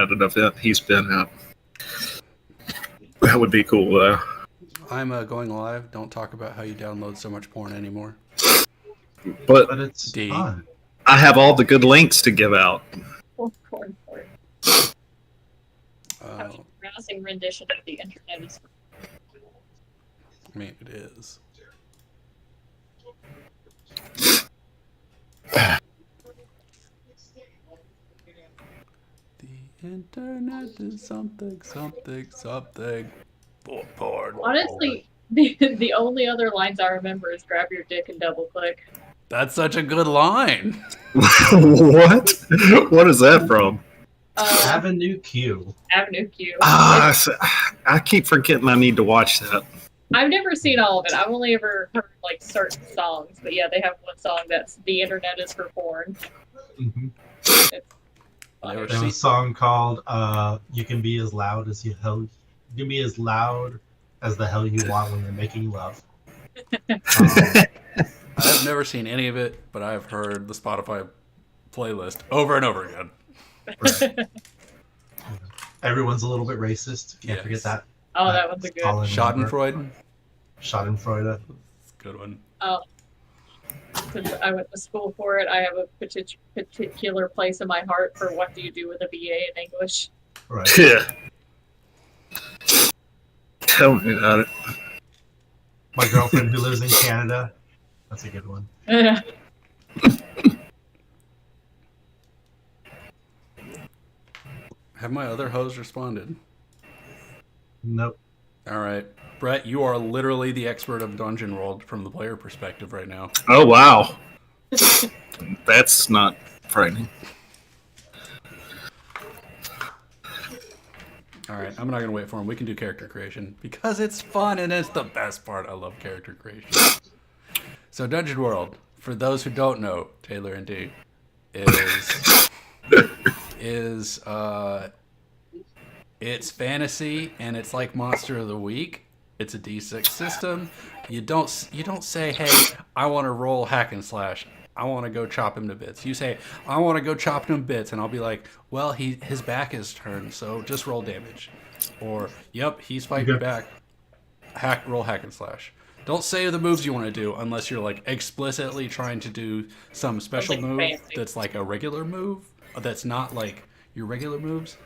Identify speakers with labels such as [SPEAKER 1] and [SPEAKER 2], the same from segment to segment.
[SPEAKER 1] at an event he's been at. That would be cool, though.
[SPEAKER 2] I'm going live. Don't talk about how you download so much porn anymore.
[SPEAKER 1] But
[SPEAKER 3] it's
[SPEAKER 2] D.
[SPEAKER 3] fun.
[SPEAKER 1] I have all the good links to give out.
[SPEAKER 4] Corn. Rousing rendition of the internet is.
[SPEAKER 2] I mean, it is. The internet is something. Porn.
[SPEAKER 4] Honestly, the only other lines I remember is grab your dick and double click.
[SPEAKER 2] That's such a good line.
[SPEAKER 1] What? What is that from?
[SPEAKER 3] Avenue Q.
[SPEAKER 4] Avenue Q.
[SPEAKER 1] I keep forgetting I need to watch that.
[SPEAKER 4] I've never seen all of it. I've only ever heard like certain songs, but yeah, they have one song that's "The Internet is for Porn."
[SPEAKER 3] Mm-hmm.
[SPEAKER 2] Never
[SPEAKER 3] There's
[SPEAKER 2] seen-
[SPEAKER 3] a song called "You Can Be as Loud as You Hell." You can be as loud as the hell you want when you're making love.
[SPEAKER 2] I've never seen any of it, but I've heard the Spotify playlist over and over again.
[SPEAKER 3] Right. Everyone's a little bit racist. Can't
[SPEAKER 2] Yes.
[SPEAKER 3] forget that.
[SPEAKER 4] Oh, that one's a good.
[SPEAKER 3] Colin
[SPEAKER 2] Schadenfreude.
[SPEAKER 3] Schadenfreude.
[SPEAKER 2] Good one.
[SPEAKER 4] Oh, since I went to school for it, I have a particular place in my heart for what do you do with a BA in English.
[SPEAKER 3] Right.
[SPEAKER 1] Yeah. Tell me about it.
[SPEAKER 3] My girlfriend who lives in Canada. That's a good one.
[SPEAKER 2] Have my other hoes responded?
[SPEAKER 3] Nope.
[SPEAKER 2] All right. Brett, you are literally the expert of Dungeon World from the player perspective right now.
[SPEAKER 1] Oh, wow. That's not frightening.
[SPEAKER 2] All right, I'm not going to wait for him. We can do character creation because it's fun and it's the best part. I love character creation. So Dungeon World, for those who don't know, Taylor and D, is it's fantasy and it's like Monster of the Week. It's a D6 system. You don't say, "Hey, I want to roll hack and slash. I want to go chop him to bits." You say, "I want to go chop him to bits," and I'll be like, "Well, his back is turned, so just roll damage." Or, "Yep, he's fighting back. Roll hack and slash." Don't say the moves you want to do unless you're like explicitly trying to do some special
[SPEAKER 4] Something
[SPEAKER 2] move
[SPEAKER 4] fancy.
[SPEAKER 2] that's like a regular move that's not like your regular moves.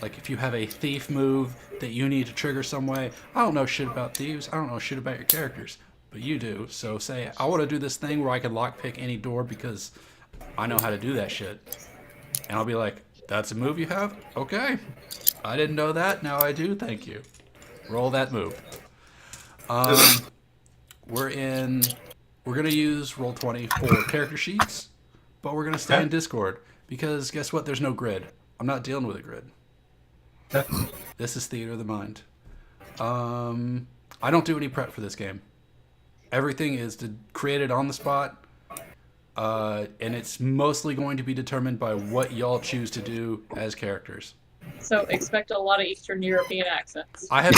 [SPEAKER 2] Like if you have a thief move that you need to trigger some way, I don't know shit about thieves. I don't know shit about your characters, but you do. So say, "I want to do this thing where I can lockpick any door because I know how to do that shit." And I'll be like, "That's a move you have? Okay. I didn't know that. Now I do. Thank you. Roll that move." We're going to use Roll20 for character sheets, but we're going to stay in Discord because guess what? There's no grid. I'm not dealing with a grid. This is theater of the mind. I don't do any prep for this game. Everything is created on the spot, and it's mostly going to be determined by what y'all choose to do as characters.
[SPEAKER 4] So expect a lot of Eastern European accents.
[SPEAKER 2] I have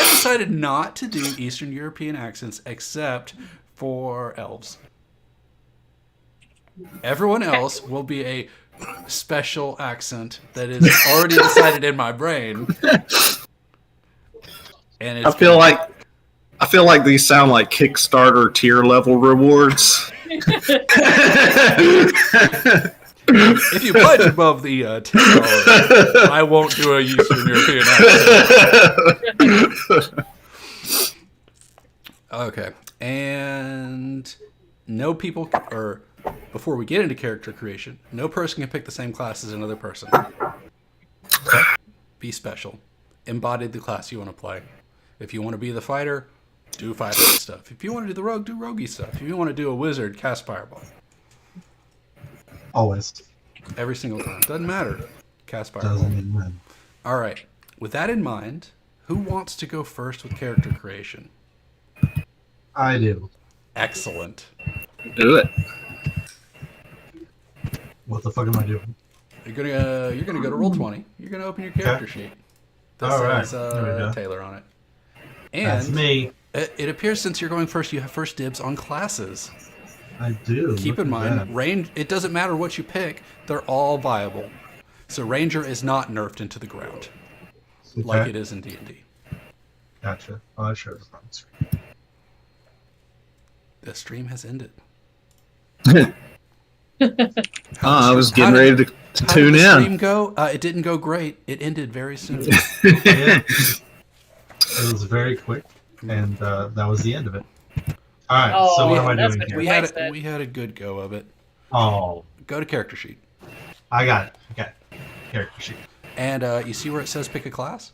[SPEAKER 2] decided not to do Eastern European accents except for elves. Everyone else will be a special accent that is already decided in my brain. And it's
[SPEAKER 1] I feel like these sound like Kickstarter tier level rewards.
[SPEAKER 2] if you pledge above the $10, I won't do a Eastern European accent. Okay, and no people, or before we get into character creation, no person can pick the same class as another person. Be special. Embody the class you want to play. If you want to be the fighter, do fighter stuff. If you want to do the rogue, do roguey stuff. If you want to do a wizard, cast fireball.
[SPEAKER 3] Always.
[SPEAKER 2] Every single time. Doesn't matter. Cast fireball.
[SPEAKER 3] Doesn't mean when.
[SPEAKER 2] All right. With that in mind, who wants to go first with character creation?
[SPEAKER 3] I do.
[SPEAKER 2] Excellent.
[SPEAKER 1] Do it.
[SPEAKER 3] What the fuck am I doing?
[SPEAKER 2] You're gonna go to Roll20. You're gonna open your character sheet. This
[SPEAKER 3] All right.
[SPEAKER 2] says
[SPEAKER 3] There we go.
[SPEAKER 2] Taylor on it.
[SPEAKER 3] That's
[SPEAKER 2] And
[SPEAKER 3] me.
[SPEAKER 2] it appears since you're going first, you have first dibs on classes.
[SPEAKER 3] I do.
[SPEAKER 2] Keep
[SPEAKER 3] Look
[SPEAKER 2] in
[SPEAKER 3] at
[SPEAKER 2] mind,
[SPEAKER 3] that.
[SPEAKER 2] range. It doesn't matter what you pick; they're all viable. So Ranger is not nerfed into the ground like it is in D&D.
[SPEAKER 3] Gotcha. Oh, sure.
[SPEAKER 2] The stream has ended.
[SPEAKER 1] I was
[SPEAKER 2] How
[SPEAKER 1] getting
[SPEAKER 2] did-
[SPEAKER 1] ready to
[SPEAKER 2] How
[SPEAKER 1] tune
[SPEAKER 2] did the
[SPEAKER 1] in.
[SPEAKER 2] stream go? It didn't go great. It ended very soon.
[SPEAKER 3] Yeah. It was very quick, and that was the end of it. All right.
[SPEAKER 4] Oh,
[SPEAKER 3] so what
[SPEAKER 2] yeah,
[SPEAKER 3] am I
[SPEAKER 4] that's
[SPEAKER 3] doing
[SPEAKER 4] what
[SPEAKER 3] here?
[SPEAKER 2] we
[SPEAKER 4] Twice
[SPEAKER 2] had
[SPEAKER 4] then.
[SPEAKER 2] we had a good go of it.
[SPEAKER 3] Oh,
[SPEAKER 2] Go to character sheet,
[SPEAKER 3] I got it. Okay. Character sheet.
[SPEAKER 2] and you see where it says pick a class.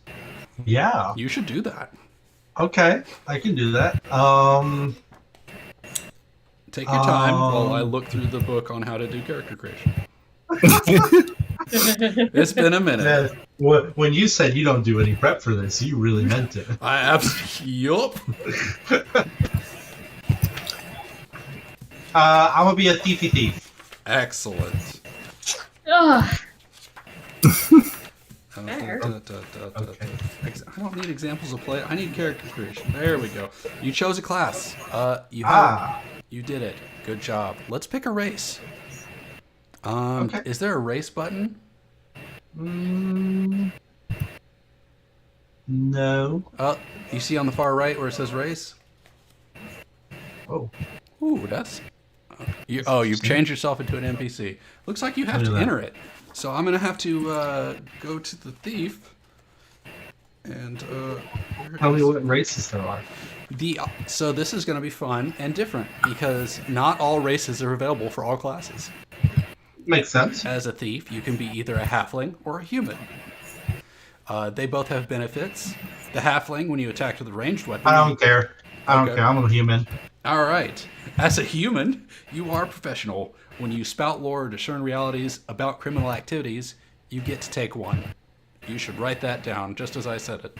[SPEAKER 3] Yeah.
[SPEAKER 2] You should do that.
[SPEAKER 3] Okay. I can do that.
[SPEAKER 2] Take your time while I look through the book on how to do character creation. It's been a minute.
[SPEAKER 3] When you said you don't do any prep for this, you really meant it.
[SPEAKER 2] I absolutely. Yup.
[SPEAKER 3] I'm gonna be a thiefy thief.
[SPEAKER 2] Excellent.
[SPEAKER 4] Ugh.
[SPEAKER 2] I don't need examples of play. I need character creation. There we go. You chose a class. You did it. Good job. Let's pick a race.
[SPEAKER 3] Okay.
[SPEAKER 2] Is there a race button?
[SPEAKER 3] No.
[SPEAKER 2] You see on the far right where it says race?
[SPEAKER 3] Oh.
[SPEAKER 2] Ooh, that's. You've changed yourself into an NPC. Looks like you have
[SPEAKER 3] Look
[SPEAKER 2] to
[SPEAKER 3] at that.
[SPEAKER 2] enter it. So I'm gonna have to go to the thief. And where
[SPEAKER 3] Tell me
[SPEAKER 2] is-
[SPEAKER 3] what races there are.
[SPEAKER 2] So this is going to be fun and different because not all races are available for all classes.
[SPEAKER 3] Makes sense.
[SPEAKER 2] As a thief, you can be either a halfling or a human. They both have benefits. The halfling, when you attack with a ranged weapon.
[SPEAKER 3] I don't care. I don't
[SPEAKER 2] Okay.
[SPEAKER 3] care. I'm a human.
[SPEAKER 2] All right. As a human, you are professional. When you spout lore or discern realities about criminal activities, you get to take one. You should write that down, just as I said it.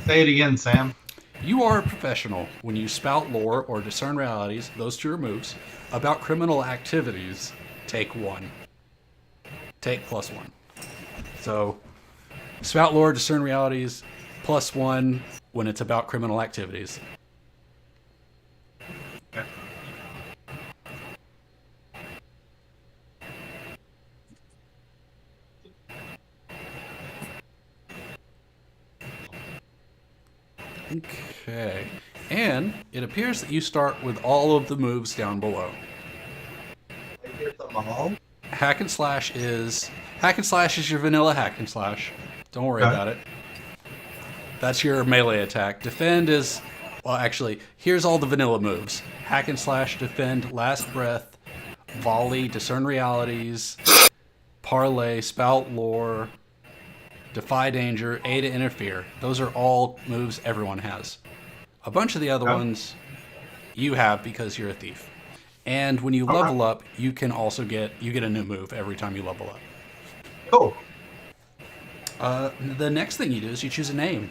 [SPEAKER 3] Say it again, Sam.
[SPEAKER 2] You are a professional when you spout lore or discern realities, those two are moves, about criminal activities, take one. Take +1. So, spout lore, discern realities, +1 when it's about criminal activities. Okay. And it appears that you start with all of the moves down below. Hack and slash is your vanilla hack and slash. Don't worry
[SPEAKER 3] Okay.
[SPEAKER 2] about it. That's your melee attack. Defend is, well, actually, here's all the vanilla moves: hack and slash, defend, last breath, volley, discern realities, parlay, spout lore, defy danger, A to interfere. Those are all moves everyone has. A bunch of the other ones you have because you're a thief. And when you level up, you can also get a new move every time you level up.
[SPEAKER 3] Cool.
[SPEAKER 2] The next thing you do is you choose a name.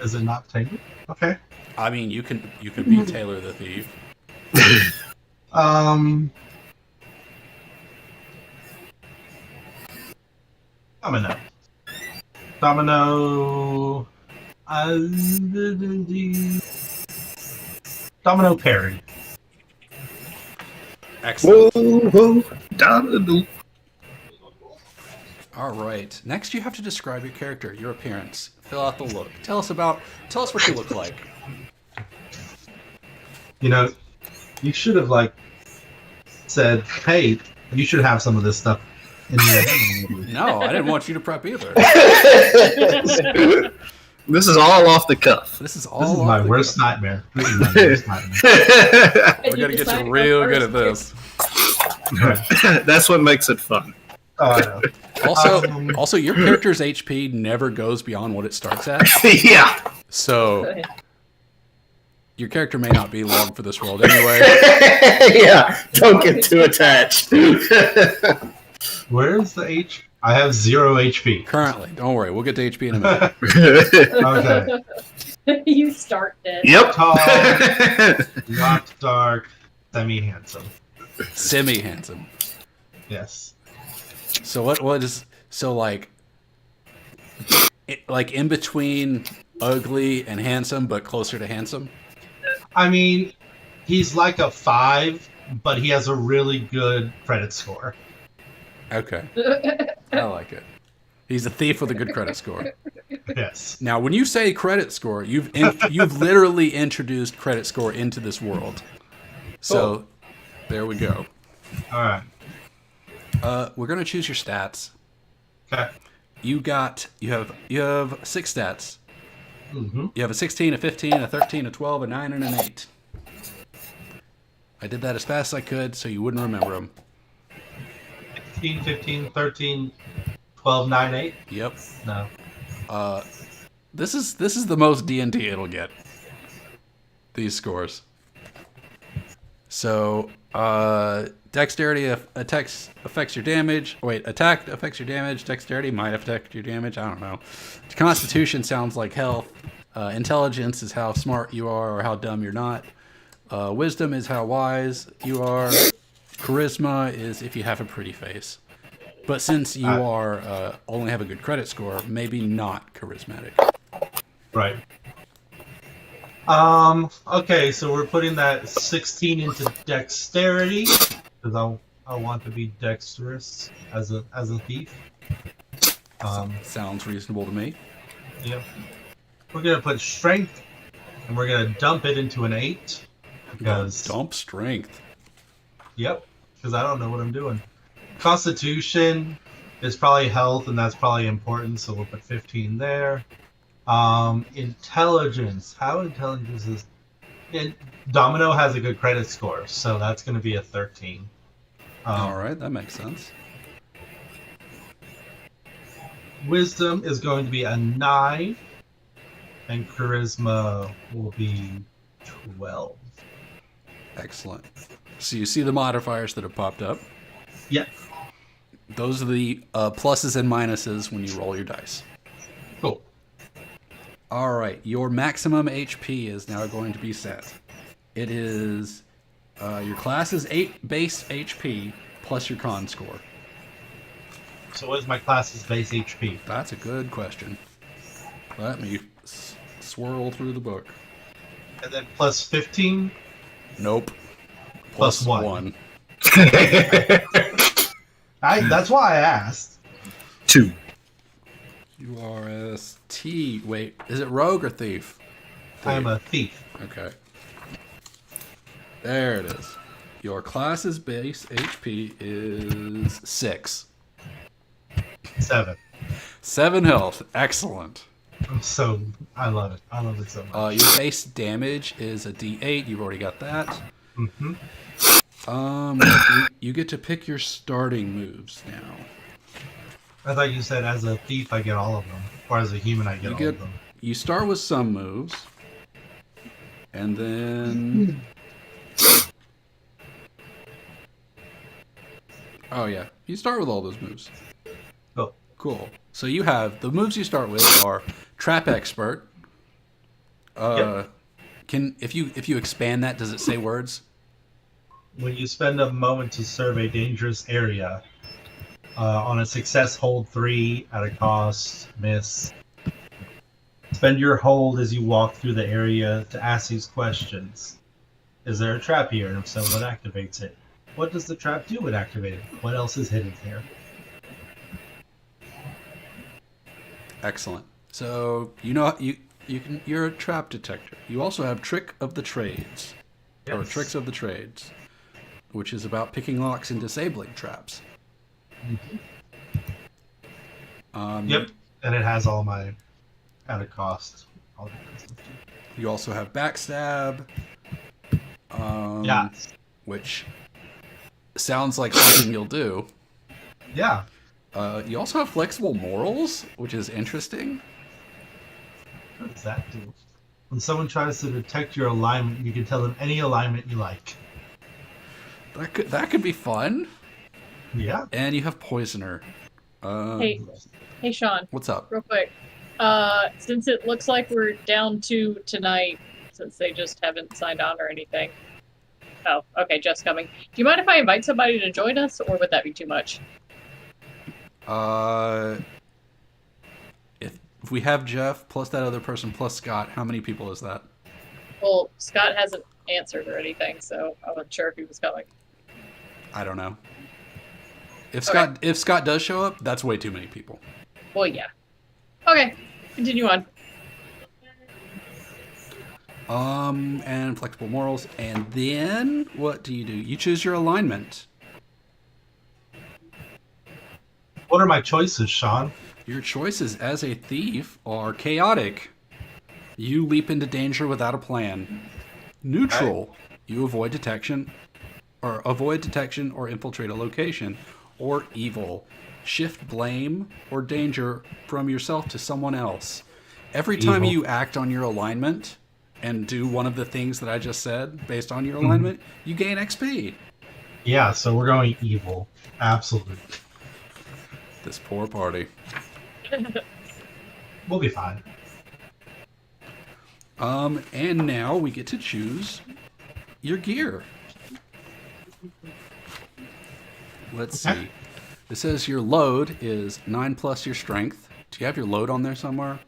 [SPEAKER 3] Is it not Taylor? Okay.
[SPEAKER 2] I mean, you can be Taylor the Thief.
[SPEAKER 3] Domino. Domino. Domino Perry.
[SPEAKER 2] Excellent.
[SPEAKER 1] Whoa, whoa.
[SPEAKER 2] All right. Next, you have to describe your character, your appearance. Fill out the look. Tell us what you look like.
[SPEAKER 3] You know, you should have said, "Hey, you should have some of this stuff in your."
[SPEAKER 2] No, I didn't want you to prep either.
[SPEAKER 1] This is all off the cuff.
[SPEAKER 2] This is all.
[SPEAKER 3] This is
[SPEAKER 2] off
[SPEAKER 3] my
[SPEAKER 2] the
[SPEAKER 3] worst
[SPEAKER 2] cuff.
[SPEAKER 3] nightmare. This is my worst nightmare.
[SPEAKER 2] We're gonna get you real good at this.
[SPEAKER 1] That's what makes it fun.
[SPEAKER 3] Oh, I know.
[SPEAKER 2] Also, your character's HP never goes beyond what it starts at.
[SPEAKER 1] Yeah.
[SPEAKER 2] So your character may not be long for this world anyway.
[SPEAKER 1] Yeah. Don't get too attached.
[SPEAKER 3] Where's the H? I have 0 HP.
[SPEAKER 2] Currently, don't worry, we'll get to HP in a minute.
[SPEAKER 3] Okay.
[SPEAKER 4] You start dead.
[SPEAKER 1] Yep.
[SPEAKER 3] Tall, not dark, semi-handsome.
[SPEAKER 2] Semi handsome.
[SPEAKER 3] Yes.
[SPEAKER 2] So what is like in between ugly and handsome, but closer to handsome?
[SPEAKER 3] I mean, he's like a 5, but he has a really good credit score.
[SPEAKER 2] Okay, I like it. He's a thief with a good credit score.
[SPEAKER 3] Yes.
[SPEAKER 2] Now, when you say credit score, you've literally introduced credit score into this world. So, there we go.
[SPEAKER 3] All right.
[SPEAKER 2] We're gonna choose your stats.
[SPEAKER 3] Okay.
[SPEAKER 2] You have 6 stats.
[SPEAKER 3] Mm-hmm.
[SPEAKER 2] You have a 16, a 15, a 13, a 12, a 9, and an 8. I did that as fast as I could so you wouldn't remember them.
[SPEAKER 3] 16, 15, 13, 12, 9, 8?
[SPEAKER 2] Yep.
[SPEAKER 3] No.
[SPEAKER 2] This is the most D&D it'll get. These scores. So, dexterity affects your damage. Wait, attack affects your damage. Dexterity might affect your damage. I don't know. Constitution sounds like health. Intelligence is how smart you are or how dumb you're not. Wisdom is how wise you are. Charisma is if you have a pretty face. But since you are only have a good credit score, maybe not charismatic.
[SPEAKER 3] Right. Okay, so we're putting that 16 into dexterity because I want to be dexterous as a thief.
[SPEAKER 2] Sounds reasonable to me.
[SPEAKER 3] Yep. We're gonna put strength, and we're gonna dump it into an 8 because
[SPEAKER 2] Dump strength.
[SPEAKER 3] Yep, because I don't know what I'm doing. Constitution is probably health, and that's probably important, so we'll put 15 there. Intelligence. How intelligence is... And Domino has a good credit score, so that's going to be a 13.
[SPEAKER 2] All right, that makes sense.
[SPEAKER 3] Wisdom is going to be a 9, and Charisma will be 12.
[SPEAKER 2] Excellent. So you see the modifiers that have popped up.
[SPEAKER 3] Yep.
[SPEAKER 2] Those are the pluses and minuses when you roll your dice.
[SPEAKER 3] Cool.
[SPEAKER 2] All right, your maximum HP is now going to be set. It is your class is 8 base HP plus your con score.
[SPEAKER 3] So what is my class's base HP?
[SPEAKER 2] That's a good question. Let me swirl through the book.
[SPEAKER 3] And then plus 15?
[SPEAKER 2] Nope.
[SPEAKER 3] Plus one.
[SPEAKER 2] 1.
[SPEAKER 3] That's why I asked.
[SPEAKER 1] 2.
[SPEAKER 2] You are a T. Wait, is it rogue or thief?
[SPEAKER 3] I'm a thief.
[SPEAKER 2] Okay. There it is. Your class's base HP is 6.
[SPEAKER 3] 7.
[SPEAKER 2] 7 health. Excellent.
[SPEAKER 3] So I love it. I love it so much.
[SPEAKER 2] Your base damage is a D8. You've already got that.
[SPEAKER 3] Mm-hmm.
[SPEAKER 2] You get to pick your starting moves now.
[SPEAKER 3] I thought you said as a thief I get all of them, or as a human I get all of them.
[SPEAKER 2] You start with some moves, and then. Oh yeah, you start with all those moves.
[SPEAKER 3] Oh.
[SPEAKER 2] Cool. So you have the moves you start with are Trap Expert.
[SPEAKER 3] Yep.
[SPEAKER 2] If you expand that, does it say words?
[SPEAKER 3] When you spend a moment to serve a dangerous area, on a success hold 3 at a cost, miss. Spend your hold as you walk through the area to ask these questions. Is there a trap here? And if so, what activates it? What does the trap do when activated? What else is hidden here?
[SPEAKER 2] Excellent. So you're a trap detector. You also have Trick of the Trades, or
[SPEAKER 3] Yes.
[SPEAKER 2] Tricks of the Trades, which is about picking locks and disabling traps.
[SPEAKER 3] Yep, and it has all my at a cost. All that good stuff too.
[SPEAKER 2] You also have Backstab,
[SPEAKER 3] Yeah,
[SPEAKER 2] which sounds like something you'll do.
[SPEAKER 3] yeah.
[SPEAKER 2] You also have Flexible Morals, which is interesting.
[SPEAKER 3] What does that do? When someone tries to detect your alignment, you can tell them any alignment you like.
[SPEAKER 2] That could be fun.
[SPEAKER 3] Yeah.
[SPEAKER 2] And you have Poisoner.
[SPEAKER 4] Hey, Sean,
[SPEAKER 2] What's up?
[SPEAKER 4] real quick. Since it looks like we're down 2 tonight, since they just haven't signed on or anything. Oh, okay, Jeff's coming. Do you mind if I invite somebody to join us, or would that be too much?
[SPEAKER 2] If we have Jeff plus that other person plus Scott, how many people is that?
[SPEAKER 4] Well, Scott hasn't answered or anything, so I wasn't sure if he was coming.
[SPEAKER 2] I don't know. If Scott does show up, that's way too many people.
[SPEAKER 4] Well, yeah. Okay, continue on.
[SPEAKER 2] And flexible morals, and then what do? You choose your alignment.
[SPEAKER 3] What are my choices, Sean?
[SPEAKER 2] Your choices as a thief are chaotic. You leap into danger without a plan. Neutral. You avoid detection or infiltrate a location. Or evil. Shift blame or danger from yourself to someone else. Every time you act on your alignment and do one of the things that I just said based on your alignment, you gain XP.
[SPEAKER 3] Yeah, so we're going evil. Absolutely.
[SPEAKER 2] This poor party.
[SPEAKER 3] We'll be fine.
[SPEAKER 2] And now we get to choose your gear. Let's see. It says your load is 9 plus your strength. Do you have your load on there somewhere?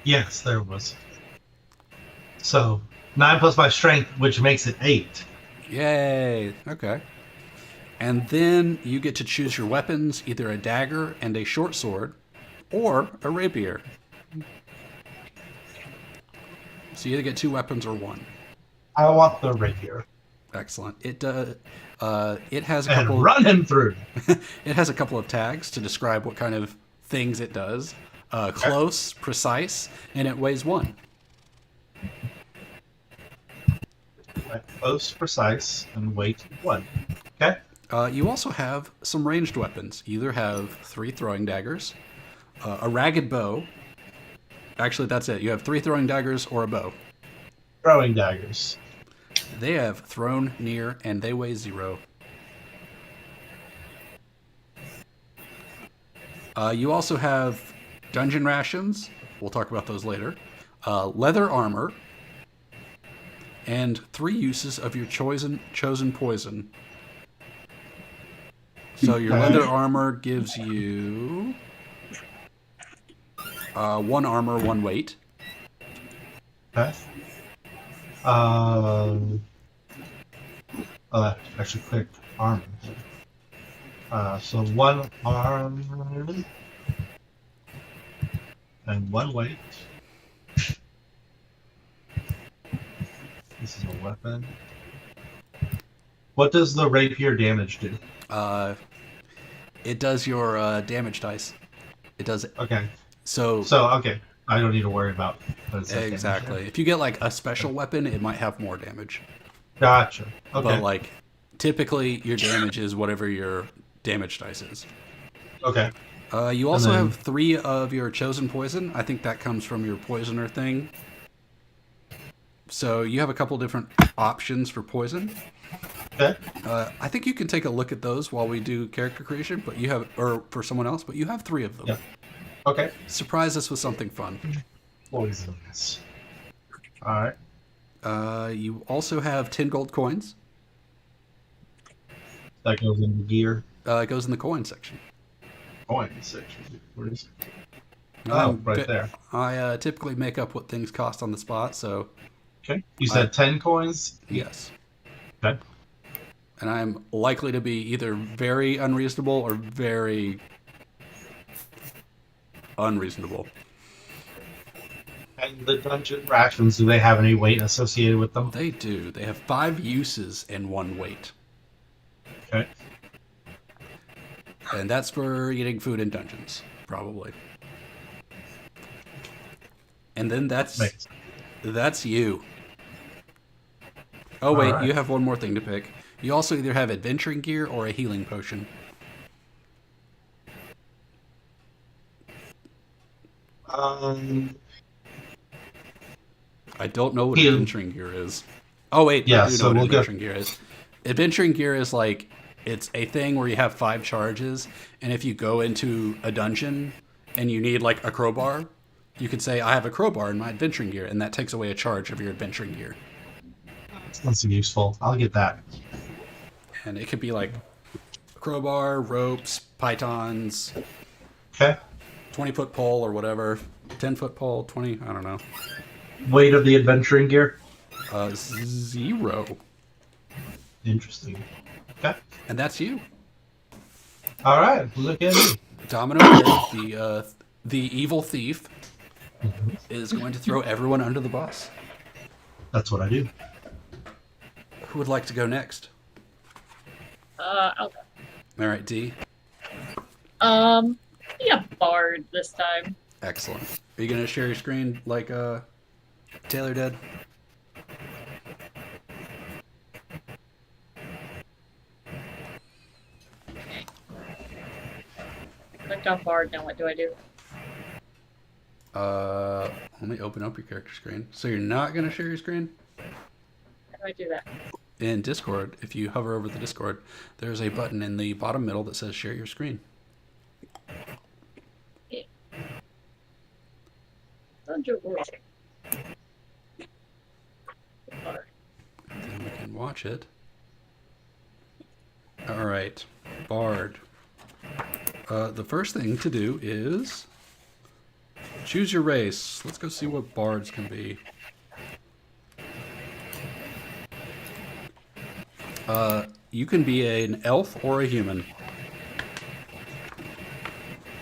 [SPEAKER 3] Yes, there was. So 9 plus my strength, which makes it 8.
[SPEAKER 2] Yay. Okay. And then you get to choose your weapons, either a dagger and a short sword, or a rapier. So you either get 2 weapons or 1.
[SPEAKER 3] I want the rapier.
[SPEAKER 2] Excellent. It has a
[SPEAKER 3] And
[SPEAKER 2] couple.
[SPEAKER 3] run him through.
[SPEAKER 2] It has a couple of tags to describe what kind of things it does. Close, precise, and it weighs 1.
[SPEAKER 3] Close, precise, and weight 1. Okay.
[SPEAKER 2] You also have some ranged weapons. You either have 3 throwing daggers, a ragged bow. Actually, that's it. You have 3 throwing daggers or a bow.
[SPEAKER 3] Throwing daggers.
[SPEAKER 2] They have thrown, near, and they weigh 0. You also have dungeon rations. We'll talk about those later. Leather armor. And 3 uses of your chosen poison. So your leather armor gives you 1 armor, 1 weight.
[SPEAKER 3] Okay. Actually, quick armor. So 1 armor and 1 weight. This is a weapon. What does the rapier damage do?
[SPEAKER 2] It does your damage dice. It does it.
[SPEAKER 3] Okay.
[SPEAKER 2] So
[SPEAKER 3] Okay. I don't need to worry about what it says damage
[SPEAKER 2] exactly.
[SPEAKER 3] there.
[SPEAKER 2] If you get like a special weapon, it might have more damage.
[SPEAKER 3] Gotcha. Okay.
[SPEAKER 2] But like typically your damage is whatever your damage dice is.
[SPEAKER 3] Okay.
[SPEAKER 2] You also
[SPEAKER 3] then-
[SPEAKER 2] have 3 of your chosen poison. I think that comes from your poisoner thing. So you have a couple different options for poison.
[SPEAKER 3] Okay.
[SPEAKER 2] I think you can take a look at those while we do character creation, but you have, or for someone else, but you have 3 of them.
[SPEAKER 3] Yep. Okay.
[SPEAKER 2] Surprise us with something fun.
[SPEAKER 3] Poisons. All right.
[SPEAKER 2] You also have 10 gold coins.
[SPEAKER 3] That goes into gear.
[SPEAKER 2] It goes in the coin section.
[SPEAKER 3] Coin section. Where is it?
[SPEAKER 2] Um,
[SPEAKER 3] right
[SPEAKER 2] but
[SPEAKER 3] there.
[SPEAKER 2] I typically make up what things cost on the spot, so
[SPEAKER 3] Okay. You said 10 coins?
[SPEAKER 2] yes.
[SPEAKER 3] Okay.
[SPEAKER 2] And I'm likely to be either very unreasonable or very unreasonable.
[SPEAKER 3] And the dungeon rations, do they have any weight associated with them?
[SPEAKER 2] They do. They have 5 uses and 1 weight.
[SPEAKER 3] Okay.
[SPEAKER 2] And that's for eating food in dungeons, probably. And then that's you. Oh wait,
[SPEAKER 3] Alright.
[SPEAKER 2] you have one more thing to pick. You also either have adventuring gear or a healing potion. I don't know what
[SPEAKER 3] Heal.
[SPEAKER 2] adventuring gear is. Oh wait,
[SPEAKER 3] Yeah,
[SPEAKER 2] I do
[SPEAKER 3] so
[SPEAKER 2] know what
[SPEAKER 3] we'll go-
[SPEAKER 2] adventuring gear is. Adventuring gear is like it's a thing where you have 5 charges, and if you go into a dungeon and you need like a crowbar, you can say I have a crowbar in my adventuring gear, and that takes away a charge of your adventuring gear.
[SPEAKER 3] That's useful. I'll get that.
[SPEAKER 2] And it could be like a crowbar, ropes, pythons,
[SPEAKER 3] Okay.
[SPEAKER 2] 20-foot pole or whatever, 10-foot pole, 20, I don't know.
[SPEAKER 3] Weight of the adventuring gear?
[SPEAKER 2] 0.
[SPEAKER 3] Interesting. Okay.
[SPEAKER 2] And that's you.
[SPEAKER 3] All right. Look at me.
[SPEAKER 2] Domino Bear, the evil thief, is going to throw everyone under the bus.
[SPEAKER 3] That's what I do.
[SPEAKER 2] Who would like to go next?
[SPEAKER 4] I'll go.
[SPEAKER 2] All right, D.
[SPEAKER 4] Yeah, Bard this time.
[SPEAKER 2] Excellent. Are you going to share your screen like Taylor did?
[SPEAKER 4] Clicked on Bard, now what do I do?
[SPEAKER 2] Let me open up your character screen. So you're not going to share your screen?
[SPEAKER 4] How do I do that?
[SPEAKER 2] In Discord, if you hover over the Discord, there's a button in the bottom middle that says share your screen.
[SPEAKER 4] Dungeon World. Bard.
[SPEAKER 2] Then we can watch it. All right, Bard. The first thing to do is choose your race. Let's go see what bards can be. You can be an elf or a human.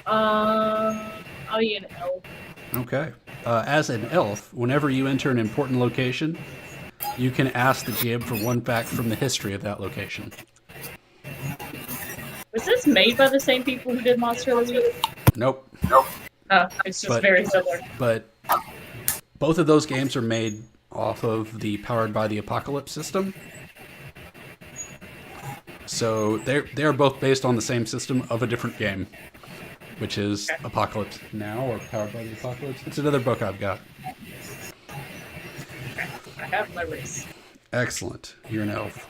[SPEAKER 4] I'll be an elf.
[SPEAKER 2] Okay. As an elf, whenever you enter an important location, you can ask the GM for one fact from the history of that location.
[SPEAKER 4] Was this made by the same people who did Monster of the Week?
[SPEAKER 2] Nope.
[SPEAKER 4] Oh, it's just
[SPEAKER 2] But-
[SPEAKER 4] very similar.
[SPEAKER 2] But both of those games are made off of the Powered by the Apocalypse system. So they're both based on the same system of a different game, which is Apocalypse Now or Powered by the Apocalypse. It's another book I've got.
[SPEAKER 4] I have my race.
[SPEAKER 2] Excellent. You're an elf.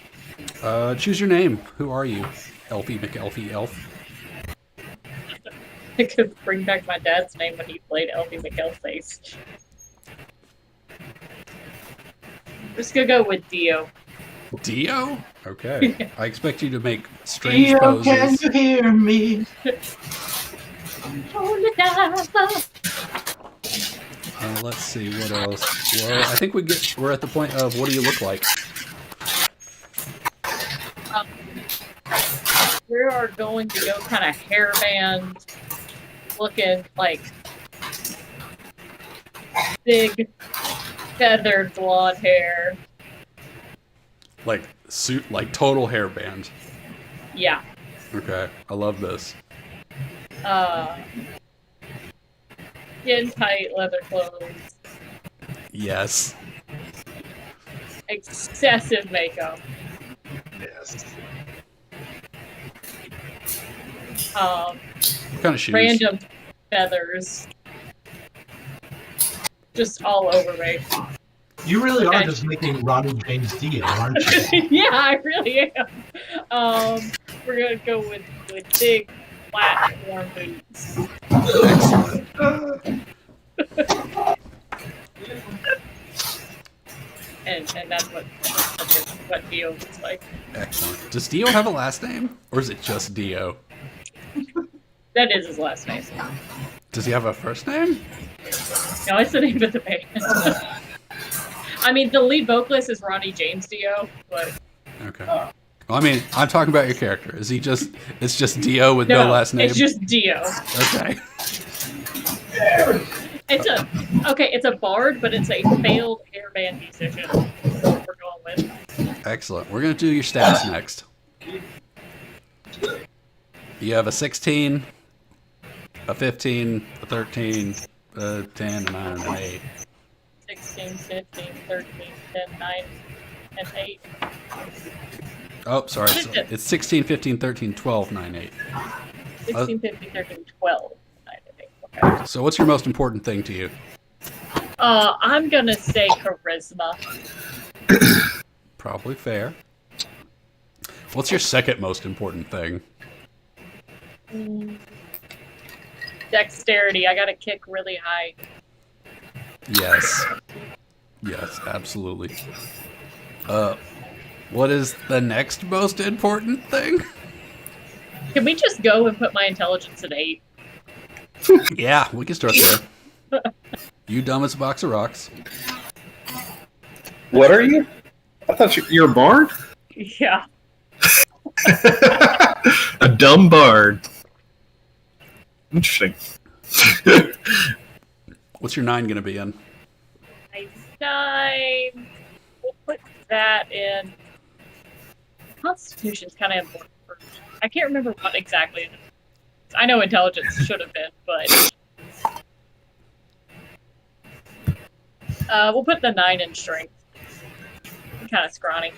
[SPEAKER 2] Choose your name. Who are you? Elfie McElfie Elf.
[SPEAKER 4] I could bring back my dad's name when he played Elfie McElface. I'm just gonna go with Dio.
[SPEAKER 2] Dio? Okay. I expect you to make strange poses.
[SPEAKER 3] Can you hear me?
[SPEAKER 2] Let's see what else. Well, I think we're at the point of what do you look like?
[SPEAKER 4] We are going to go kind of hairband looking, like big feathered blonde hair.
[SPEAKER 2] Like suit, like total hairband.
[SPEAKER 4] Yeah.
[SPEAKER 2] Okay, I love this.
[SPEAKER 4] Skin tight leather clothes.
[SPEAKER 2] Yes.
[SPEAKER 4] Excessive makeup.
[SPEAKER 3] Yes.
[SPEAKER 2] What kind of shoes?
[SPEAKER 4] Random feathers. Just all over me.
[SPEAKER 3] You really are
[SPEAKER 4] Okay.
[SPEAKER 3] just making Ronnie James Dio, aren't you?
[SPEAKER 4] Yeah, I really am. We're gonna go with big platform boots. and that's what Dio looks like.
[SPEAKER 2] Excellent. Does Dio have a last name? Or is it just Dio?
[SPEAKER 4] That is his last name.
[SPEAKER 2] Does he have a first name?
[SPEAKER 4] No, it's the name of the band. I mean, the lead vocalist is Ronnie James Dio, but
[SPEAKER 2] Okay. Well, I mean, I'm talking about your character. Is he just, it's just Dio with no last name?
[SPEAKER 4] it's just Dio.
[SPEAKER 2] Okay.
[SPEAKER 4] It's a bard, but it's a failed hairband musician. That's what we're going with.
[SPEAKER 2] Excellent. We're going to do your stats next. You have a 16, a 15, a 13, a 10, a 9, and an 8.
[SPEAKER 4] 16, 15, 13, 10, 9, and 8.
[SPEAKER 2] Oh, sorry. So it's 16, 15, 13, 12, 9, 8.
[SPEAKER 4] 16, 15, 13, 12, 9, and 8. Okay.
[SPEAKER 2] So what's your most important thing to you?
[SPEAKER 4] I'm gonna say charisma.
[SPEAKER 2] Probably fair. What's your second most important thing?
[SPEAKER 4] Dexterity. I gotta kick really high.
[SPEAKER 2] Yes. Yes, absolutely. What is the next most important thing?
[SPEAKER 4] Can we just go and put my intelligence at 8?
[SPEAKER 2] Yeah, we can start there. You dumb as a box of rocks.
[SPEAKER 1] What are you? I thought you're a bard.
[SPEAKER 4] Yeah.
[SPEAKER 1] A dumb bard. Interesting.
[SPEAKER 2] What's your 9 going to be in?
[SPEAKER 4] My 9. We'll put that in. Constitution's kind of important. I can't remember what exactly it is. I know intelligence should have been, but we'll put the 9 in strength. Kind of scrawny.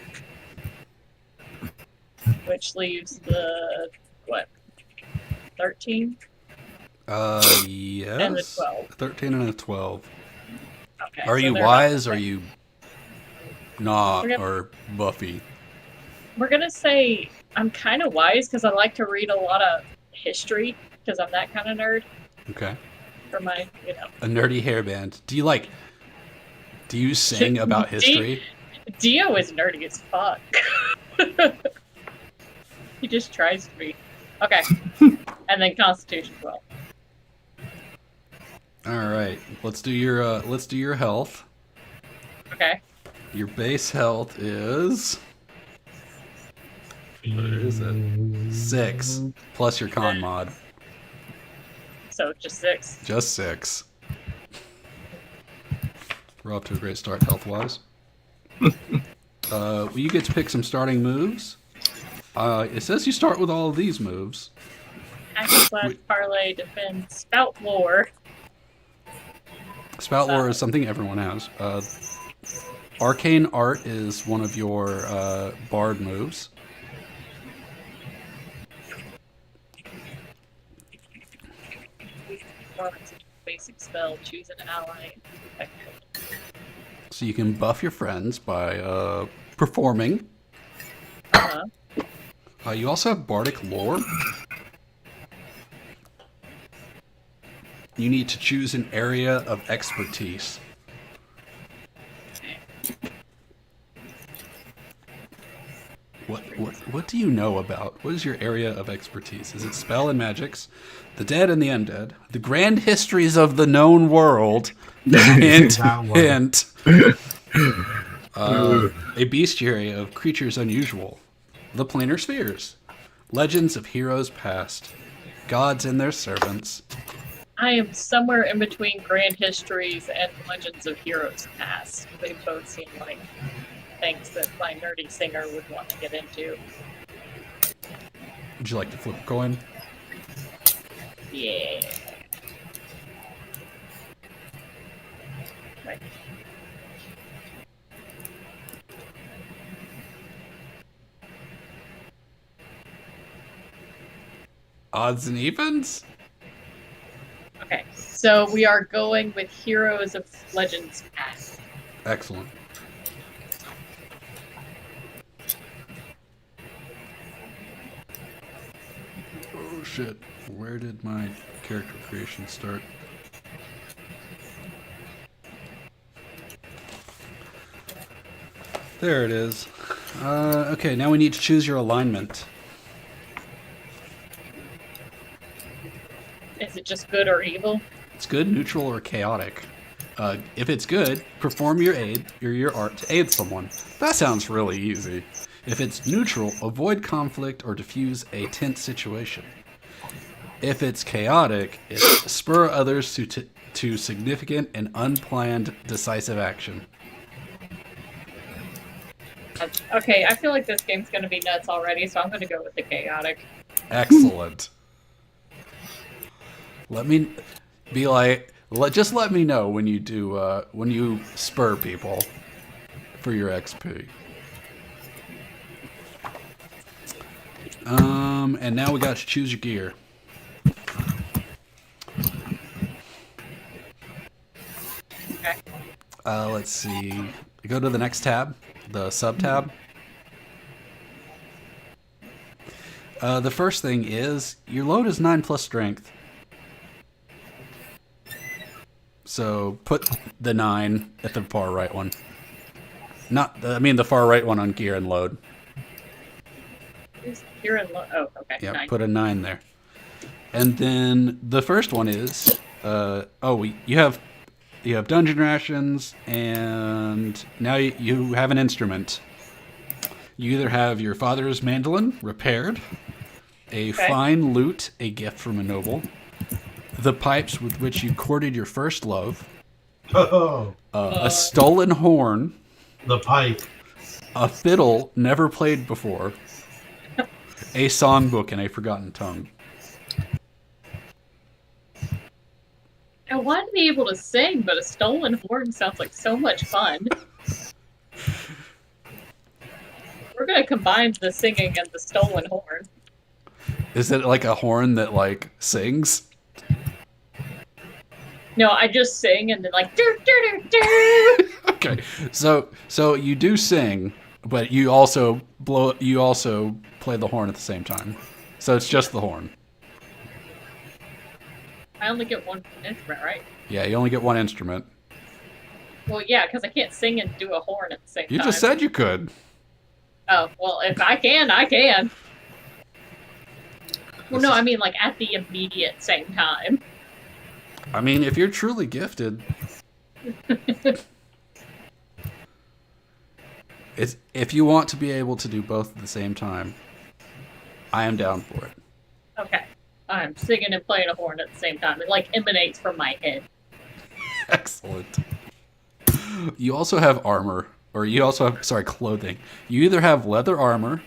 [SPEAKER 4] Which leaves the, what, 13?
[SPEAKER 2] Yes.
[SPEAKER 4] And the 12.
[SPEAKER 2] 13 and a 12.
[SPEAKER 4] Okay,
[SPEAKER 2] Are
[SPEAKER 4] so
[SPEAKER 2] you
[SPEAKER 4] they're
[SPEAKER 2] wise?
[SPEAKER 4] not
[SPEAKER 2] Or
[SPEAKER 4] the
[SPEAKER 2] are
[SPEAKER 4] same.
[SPEAKER 2] you not?
[SPEAKER 4] We're gonna-
[SPEAKER 2] Or Buffy?
[SPEAKER 4] We're gonna say I'm kind of wise because I like to read a lot of history because I'm that kind of nerd
[SPEAKER 2] Okay.
[SPEAKER 4] for my,
[SPEAKER 2] A nerdy hairband. Do you sing about history?
[SPEAKER 4] Dio is nerdy as fuck. He just tries to be. Okay. And then Constitution 12.
[SPEAKER 2] All right. Let's do your health.
[SPEAKER 4] Okay.
[SPEAKER 2] Your base health is what is it? 6 plus your con mod.
[SPEAKER 4] So just 6.
[SPEAKER 2] Just 6. We're off to a great start health wise. Well, you get to pick some starting moves. It says you start with all of these moves.
[SPEAKER 4] Action slash parlay, defend, spout lore.
[SPEAKER 2] Spout lore is something everyone has. Arcane art is one of your bard moves.
[SPEAKER 4] Basic spell, choose an ally.
[SPEAKER 2] So you can buff your friends by performing.
[SPEAKER 4] Uh-huh.
[SPEAKER 2] You also have bardic lore. You need to choose an area of expertise. What do you know about? What is your area of expertise? Is it spell and magics, the dead and the undead, the grand histories of the known world, hint,
[SPEAKER 3] That one.
[SPEAKER 2] hint, a bestiary of creatures unusual, the planar spheres, legends of heroes past, gods and their servants.
[SPEAKER 4] I am somewhere in between Grand Histories and Legends of Heroes Past. They both seem like things that my nerdy singer would want to get into.
[SPEAKER 2] Would you like to flip a coin?
[SPEAKER 4] Yeah. Right.
[SPEAKER 2] Odds and evens?
[SPEAKER 4] Okay, so we are going with Heroes of Legends Past.
[SPEAKER 2] Excellent. Oh shit. Where did my character creation start? There it is. Okay, now we need to choose your alignment.
[SPEAKER 4] Is it just good or evil?
[SPEAKER 2] It's good, neutral, or chaotic. If it's good, perform your aid or your art to aid someone. That sounds really easy. If it's neutral, avoid conflict or diffuse a tense situation. If it's chaotic, it's spur others to significant and unplanned decisive action.
[SPEAKER 4] Okay, I feel like this game's gonna be nuts already, so I'm gonna go with the chaotic.
[SPEAKER 2] Excellent. Let me be like, just let me know when you do when you spur people for your XP. And now we got to choose your gear.
[SPEAKER 4] Okay.
[SPEAKER 2] Let's see. Go to the next tab, the sub tab. The first thing is your load is 9 plus strength. So put the 9 at the far right one. The far right one on gear and load.
[SPEAKER 4] Here in oh, okay.
[SPEAKER 2] Yeah,
[SPEAKER 4] 9.
[SPEAKER 2] put a 9 there. And then the first one is, you have you have dungeon rations, and now you have an instrument. You either have your father's mandolin repaired, a fine lute, a gift from a noble, the pipes with which you courted your first love,
[SPEAKER 3] Oh,
[SPEAKER 2] a stolen horn,
[SPEAKER 3] the pipe.
[SPEAKER 2] a fiddle never played before, a songbook, and a forgotten tongue.
[SPEAKER 4] I want to be able to sing, but a stolen horn sounds like so much fun. We're gonna combine the singing and the stolen horn.
[SPEAKER 2] Is it like a horn that like sings?
[SPEAKER 4] No, I just sing and then like do do do do.
[SPEAKER 2] Okay, so you do sing, but you also play the horn at the same time. So it's just the horn.
[SPEAKER 4] I only get one instrument, right?
[SPEAKER 2] Yeah, you only get one instrument.
[SPEAKER 4] Well, yeah, because I can't sing and do a horn at the same time.
[SPEAKER 2] You just said you could.
[SPEAKER 4] Oh, well, if I can, I can. Well, no, I mean like at the immediate same time.
[SPEAKER 2] I mean, if you're truly gifted, if you want to be able to do both at the same time, I am down for it.
[SPEAKER 4] Okay. I'm singing and playing a horn at the same time. It like emanates from my head.
[SPEAKER 2] Excellent. You also have armor, or you also have, sorry, clothing. You either have leather armor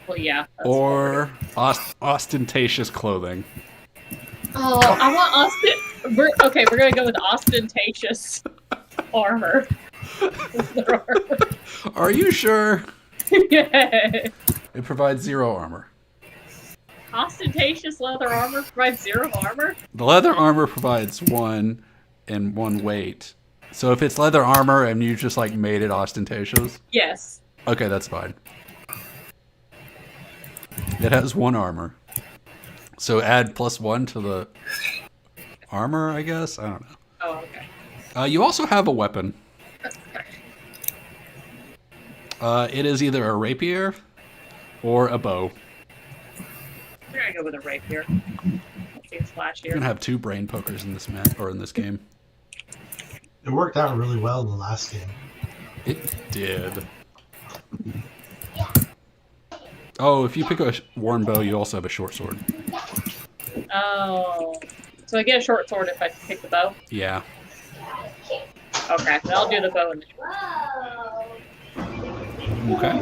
[SPEAKER 4] Well, yeah. That's
[SPEAKER 2] or ostentatious clothing.
[SPEAKER 4] Oh, I want we're gonna go with ostentatious armor.
[SPEAKER 2] Are you sure?
[SPEAKER 4] Yeah.
[SPEAKER 2] It provides 0 armor.
[SPEAKER 4] Ostentatious leather armor provides 0 armor?
[SPEAKER 2] The leather armor provides 1 and 1 weight. So if it's leather armor and you just like made it ostentatious,
[SPEAKER 4] Yes.
[SPEAKER 2] okay, that's fine. It has 1 armor. So add +1 to the armor, I guess? I don't know.
[SPEAKER 4] Oh, okay.
[SPEAKER 2] You also have a weapon. It is either a rapier or a bow.
[SPEAKER 4] We're gonna go with a rapier. That seems
[SPEAKER 2] You're
[SPEAKER 4] flashier.
[SPEAKER 2] gonna have 2 brain pokers in this match or in this game.
[SPEAKER 3] It worked out really well in the last game.
[SPEAKER 2] It did. Oh, if you pick a worn bow, you also have a short sword.
[SPEAKER 4] Oh. So I get a short sword if I pick the bow?
[SPEAKER 2] Yeah.
[SPEAKER 4] Okay, then I'll do the bow and
[SPEAKER 2] Okay.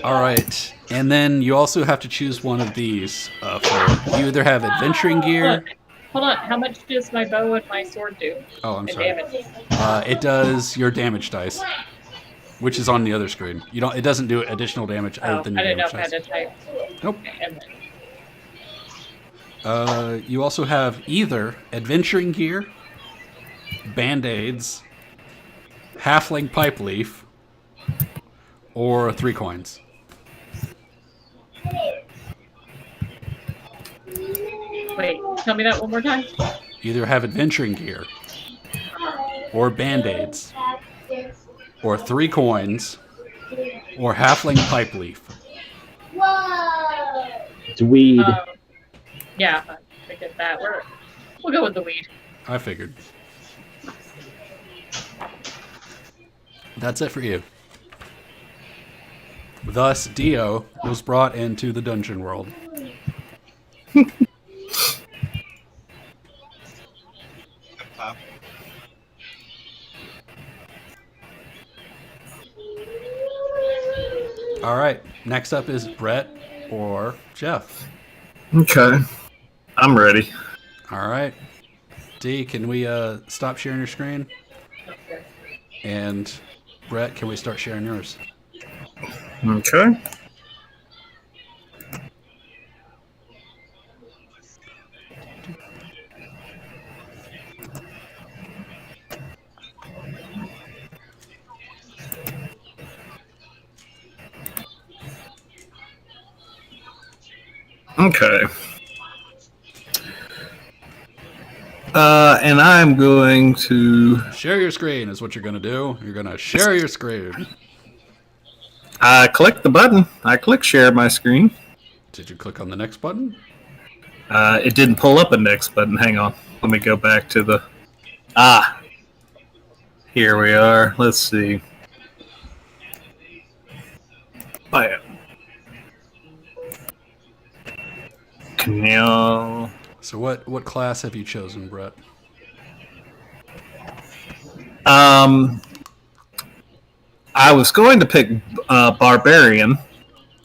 [SPEAKER 2] All right, and then you also have to choose one of these. You either have adventuring gear.
[SPEAKER 4] Hold on, how much does my bow and my sword do?
[SPEAKER 2] Oh, I'm
[SPEAKER 4] And
[SPEAKER 2] sorry.
[SPEAKER 4] damage?
[SPEAKER 2] It does your damage dice, which is on the other screen. You don't. It doesn't do additional damage
[SPEAKER 4] Oh,
[SPEAKER 2] other than
[SPEAKER 4] I
[SPEAKER 2] your
[SPEAKER 4] didn't know if I
[SPEAKER 2] damage
[SPEAKER 4] had
[SPEAKER 2] dice.
[SPEAKER 4] to type.
[SPEAKER 2] Nope.
[SPEAKER 4] And then,
[SPEAKER 2] You also have either adventuring gear, band-aids, halfling pipe leaf, or 3 coins.
[SPEAKER 4] wait, tell me that one more time.
[SPEAKER 2] Either have adventuring gear, or band-aids, or 3 coins, or halfling pipe leaf.
[SPEAKER 5] It's weed.
[SPEAKER 4] Yeah, I figured that. We'll go with the weed.
[SPEAKER 2] I figured. That's it for you. Thus, Dio was brought into the dungeon world. All right, next up is Brett or Jeff.
[SPEAKER 1] Okay. I'm ready.
[SPEAKER 2] All right. D, can we stop sharing your screen?
[SPEAKER 4] Okay.
[SPEAKER 2] And Brett, can we start sharing yours?
[SPEAKER 1] Okay. Okay. And I'm going to
[SPEAKER 2] Share your screen is what you're going to do. You're going to share your screen.
[SPEAKER 1] click the button. I click share my screen.
[SPEAKER 2] Did you click on the next button?
[SPEAKER 1] It didn't pull up a next button. Hang on. Let me go back to the... Here we are. Let's see. Oh, yeah. Canal.
[SPEAKER 2] So what class have you chosen, Brett?
[SPEAKER 1] I was going to pick Barbarian.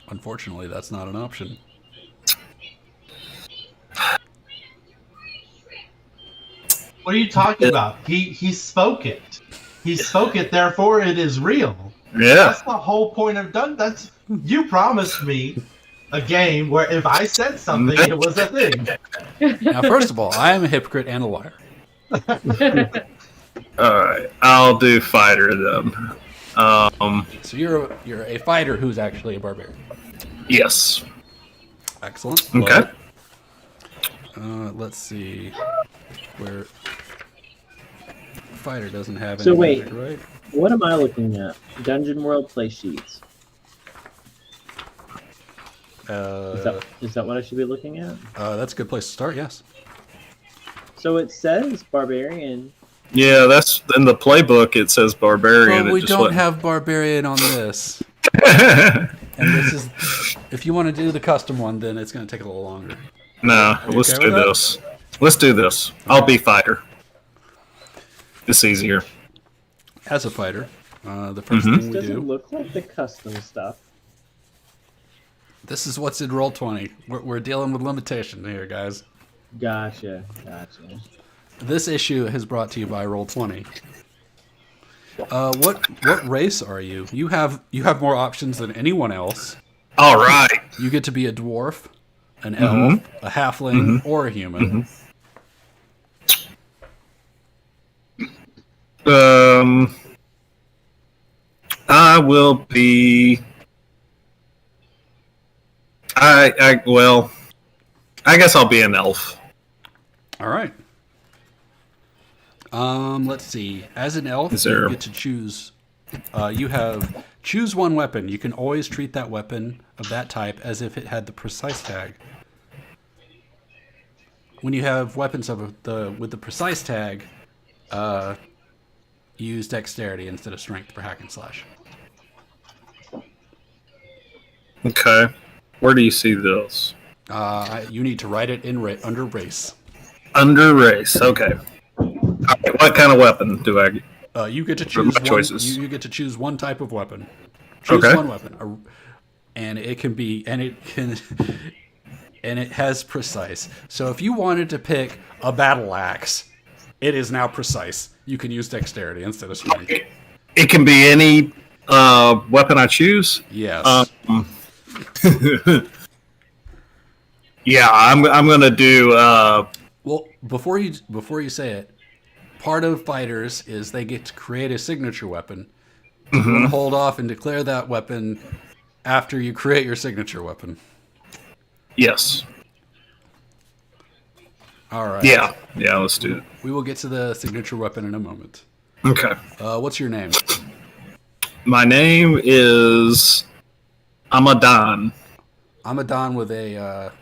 [SPEAKER 2] Unfortunately, that's not an option.
[SPEAKER 3] What are you talking about? He spoke it. He spoke it, therefore it is real.
[SPEAKER 1] Yeah.
[SPEAKER 3] That's the whole point of done. That's you promised me a game where if I said something, it was a thing.
[SPEAKER 2] Now, first of all, I am a hypocrite and a liar.
[SPEAKER 1] Alright, I'll do fighter then.
[SPEAKER 2] So you're a fighter who's actually a barbarian.
[SPEAKER 1] Yes.
[SPEAKER 2] Excellent.
[SPEAKER 1] Okay.
[SPEAKER 2] Love it. Let's see where fighter doesn't have any
[SPEAKER 5] So wait.
[SPEAKER 2] magic, right?
[SPEAKER 5] What am I looking at? Dungeon World play sheets. Is that what I should be looking at?
[SPEAKER 2] That's a good place to start. Yes.
[SPEAKER 5] So it says barbarian.
[SPEAKER 1] Yeah, that's in the playbook. It says barbarian.
[SPEAKER 2] Well,
[SPEAKER 1] It
[SPEAKER 2] we
[SPEAKER 1] just
[SPEAKER 2] don't
[SPEAKER 1] wouldn't-
[SPEAKER 2] have barbarian on this, and this is. If you want to do the custom one, then it's going to take a little longer.
[SPEAKER 1] No,
[SPEAKER 2] you
[SPEAKER 1] let's
[SPEAKER 2] okay
[SPEAKER 1] do
[SPEAKER 2] with that?
[SPEAKER 1] this. Let's do this. I'll be fighter. It's easier.
[SPEAKER 2] As a fighter, the first
[SPEAKER 1] Mhm.
[SPEAKER 2] thing we
[SPEAKER 5] Doesn't
[SPEAKER 2] do.
[SPEAKER 5] look like the custom stuff.
[SPEAKER 2] This is what's in Roll20. We're dealing with limitation here, guys.
[SPEAKER 5] Gotcha.
[SPEAKER 2] This issue is brought to you by Roll20. What race are you? You have more options than anyone else.
[SPEAKER 1] All right.
[SPEAKER 2] You get to be a dwarf, an elf, a halfling, or a human.
[SPEAKER 1] I will be. Well, I guess I'll be an elf.
[SPEAKER 2] All right. Let's see. As an elf,
[SPEAKER 1] Is there-
[SPEAKER 2] you get to choose. You have choose one weapon. You can always treat that weapon of that type as if it had the precise tag. When you have weapons with the precise tag, use dexterity instead of strength for hack and slash.
[SPEAKER 1] Okay. Where do you see those?
[SPEAKER 2] You need to write it in under race.
[SPEAKER 1] Under race. Okay. All right, what kind of weapon do I get?
[SPEAKER 2] You get to choose
[SPEAKER 1] my
[SPEAKER 2] one.
[SPEAKER 1] choices.
[SPEAKER 2] You get to choose one type of weapon. Choose
[SPEAKER 1] Okay.
[SPEAKER 2] one weapon, and it can be, and it can, and it has precise. So if you wanted to pick a battle axe, it is now precise. You can use dexterity instead of strength.
[SPEAKER 1] It can be any weapon I choose.
[SPEAKER 2] Yes.
[SPEAKER 1] Yeah, I'm gonna do.
[SPEAKER 2] Well, before you say it, part of fighters is they get to create a signature weapon. You want to hold off and declare that weapon after you create your signature weapon.
[SPEAKER 1] Yes.
[SPEAKER 2] All right.
[SPEAKER 1] Yeah. Let's do it.
[SPEAKER 2] We will get to the signature weapon in a moment.
[SPEAKER 1] Okay.
[SPEAKER 2] What's your name?
[SPEAKER 1] My name is Amadan.
[SPEAKER 2] Amadon with a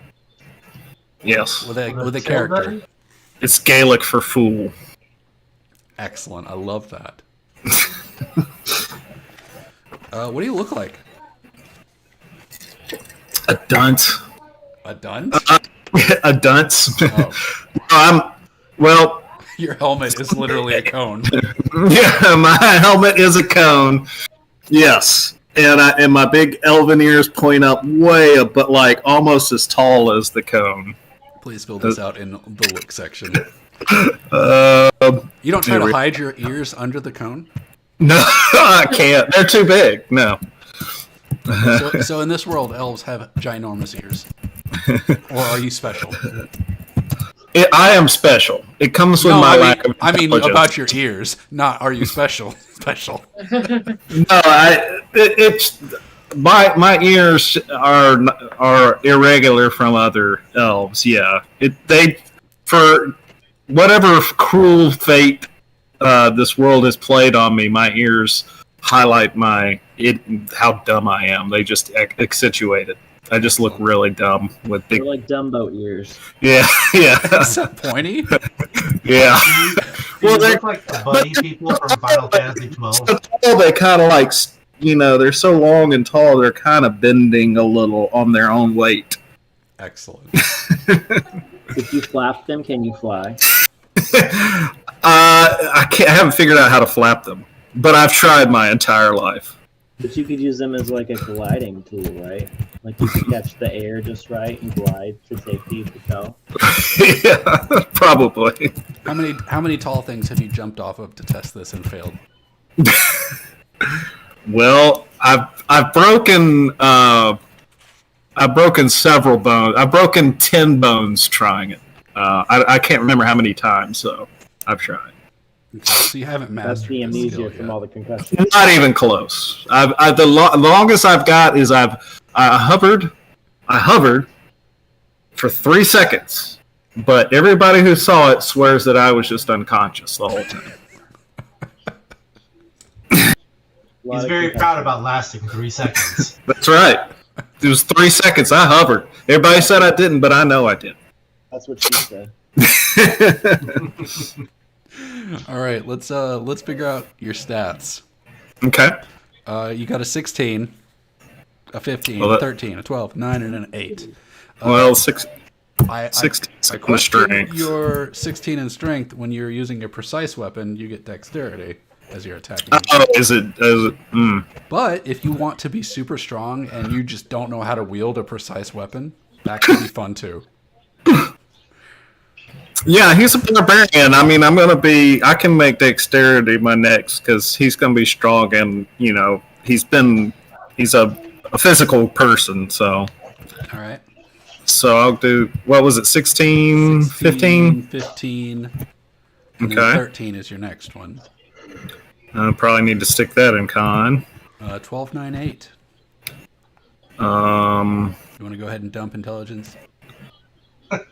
[SPEAKER 1] Yes.
[SPEAKER 2] with a character.
[SPEAKER 1] It's Gaelic for fool.
[SPEAKER 2] Excellent. I love that. What do you look like?
[SPEAKER 1] A dunce.
[SPEAKER 2] A dunce?
[SPEAKER 1] A dunce.
[SPEAKER 2] Oh.
[SPEAKER 1] Well,
[SPEAKER 2] Your helmet is literally a cone.
[SPEAKER 1] yeah, my helmet is a cone. Yes. And my big elven ears point up way up, but like almost as tall as the cone.
[SPEAKER 2] Please fill this out in the look section. You don't try
[SPEAKER 1] here
[SPEAKER 2] to
[SPEAKER 1] we-
[SPEAKER 2] hide your ears under the cone?
[SPEAKER 1] No, I can't. They're too big. No.
[SPEAKER 2] So in this world, elves have ginormous ears. Or are you special?
[SPEAKER 1] I am special. It comes with my lack of
[SPEAKER 2] I mean
[SPEAKER 1] intelligence.
[SPEAKER 2] about your ears, not are you special? Special.
[SPEAKER 1] No, it's my ears are irregular from other elves. Yeah, they for whatever cruel fate this world has played on me. My ears highlight how dumb I am. They just accentuate it. I just look really dumb with big.
[SPEAKER 5] They're like Dumbo ears.
[SPEAKER 1] Yeah, yeah,
[SPEAKER 2] Is that pointy?
[SPEAKER 1] yeah.
[SPEAKER 3] Well,
[SPEAKER 1] Well,
[SPEAKER 3] they
[SPEAKER 1] they're
[SPEAKER 3] look like the bunny people from Final Fantasy 12.
[SPEAKER 1] so tall. They kind of like, they're so long and tall. They're kind of bending a little on their own weight.
[SPEAKER 2] Excellent.
[SPEAKER 5] If you flap them, can you fly?
[SPEAKER 1] I haven't figured out how to flap them, but I've tried my entire life.
[SPEAKER 5] But you could use them as like a gliding tool, right? Like you could catch the air just right and glide to safety, you could tell.
[SPEAKER 1] Yeah, probably.
[SPEAKER 2] How many tall things have you jumped off of to test this and failed?
[SPEAKER 1] Well, I've broken several bones. I've broken 10 bones trying it. I can't remember how many times, so I've tried.
[SPEAKER 2] Okay, so you haven't
[SPEAKER 5] That's
[SPEAKER 2] mastered
[SPEAKER 5] the
[SPEAKER 2] this
[SPEAKER 5] amnesia
[SPEAKER 2] skill
[SPEAKER 5] from
[SPEAKER 2] yet.
[SPEAKER 5] all the concussions.
[SPEAKER 1] Not even close. The longest I've got is I hovered for 3 seconds, but everybody who saw it swears that I was just unconscious the whole time.
[SPEAKER 3] He's very proud about lasting 3 seconds.
[SPEAKER 1] That's right. It was 3 seconds. I hovered. Everybody said I didn't, but I know I did.
[SPEAKER 5] That's what she said.
[SPEAKER 2] All right, let's figure out your stats.
[SPEAKER 1] Okay.
[SPEAKER 2] You got a 16, a 15,
[SPEAKER 1] Well,
[SPEAKER 2] a
[SPEAKER 1] that-
[SPEAKER 2] 13, a 12, 9, and an 8.
[SPEAKER 1] Well, 16
[SPEAKER 2] I
[SPEAKER 1] on the
[SPEAKER 2] question
[SPEAKER 1] strength.
[SPEAKER 2] your 16 in strength when you're using a precise weapon. You get dexterity as you're attacking.
[SPEAKER 1] Oh, is it?
[SPEAKER 2] But if you want to be super strong and you just don't know how to wield a precise weapon, that could be fun too.
[SPEAKER 1] Yeah, he's a barbarian. I mean, I can make dexterity my next because he's going to be strong and, he's a physical person. So
[SPEAKER 2] All right.
[SPEAKER 1] I'll do, what was it, 16, 15?
[SPEAKER 2] 15. And then
[SPEAKER 1] Okay.
[SPEAKER 2] 13 is your next one.
[SPEAKER 1] I probably need to stick that in con.
[SPEAKER 2] 12, 9, 8.
[SPEAKER 1] Um,
[SPEAKER 2] You want to go ahead and dump intelligence?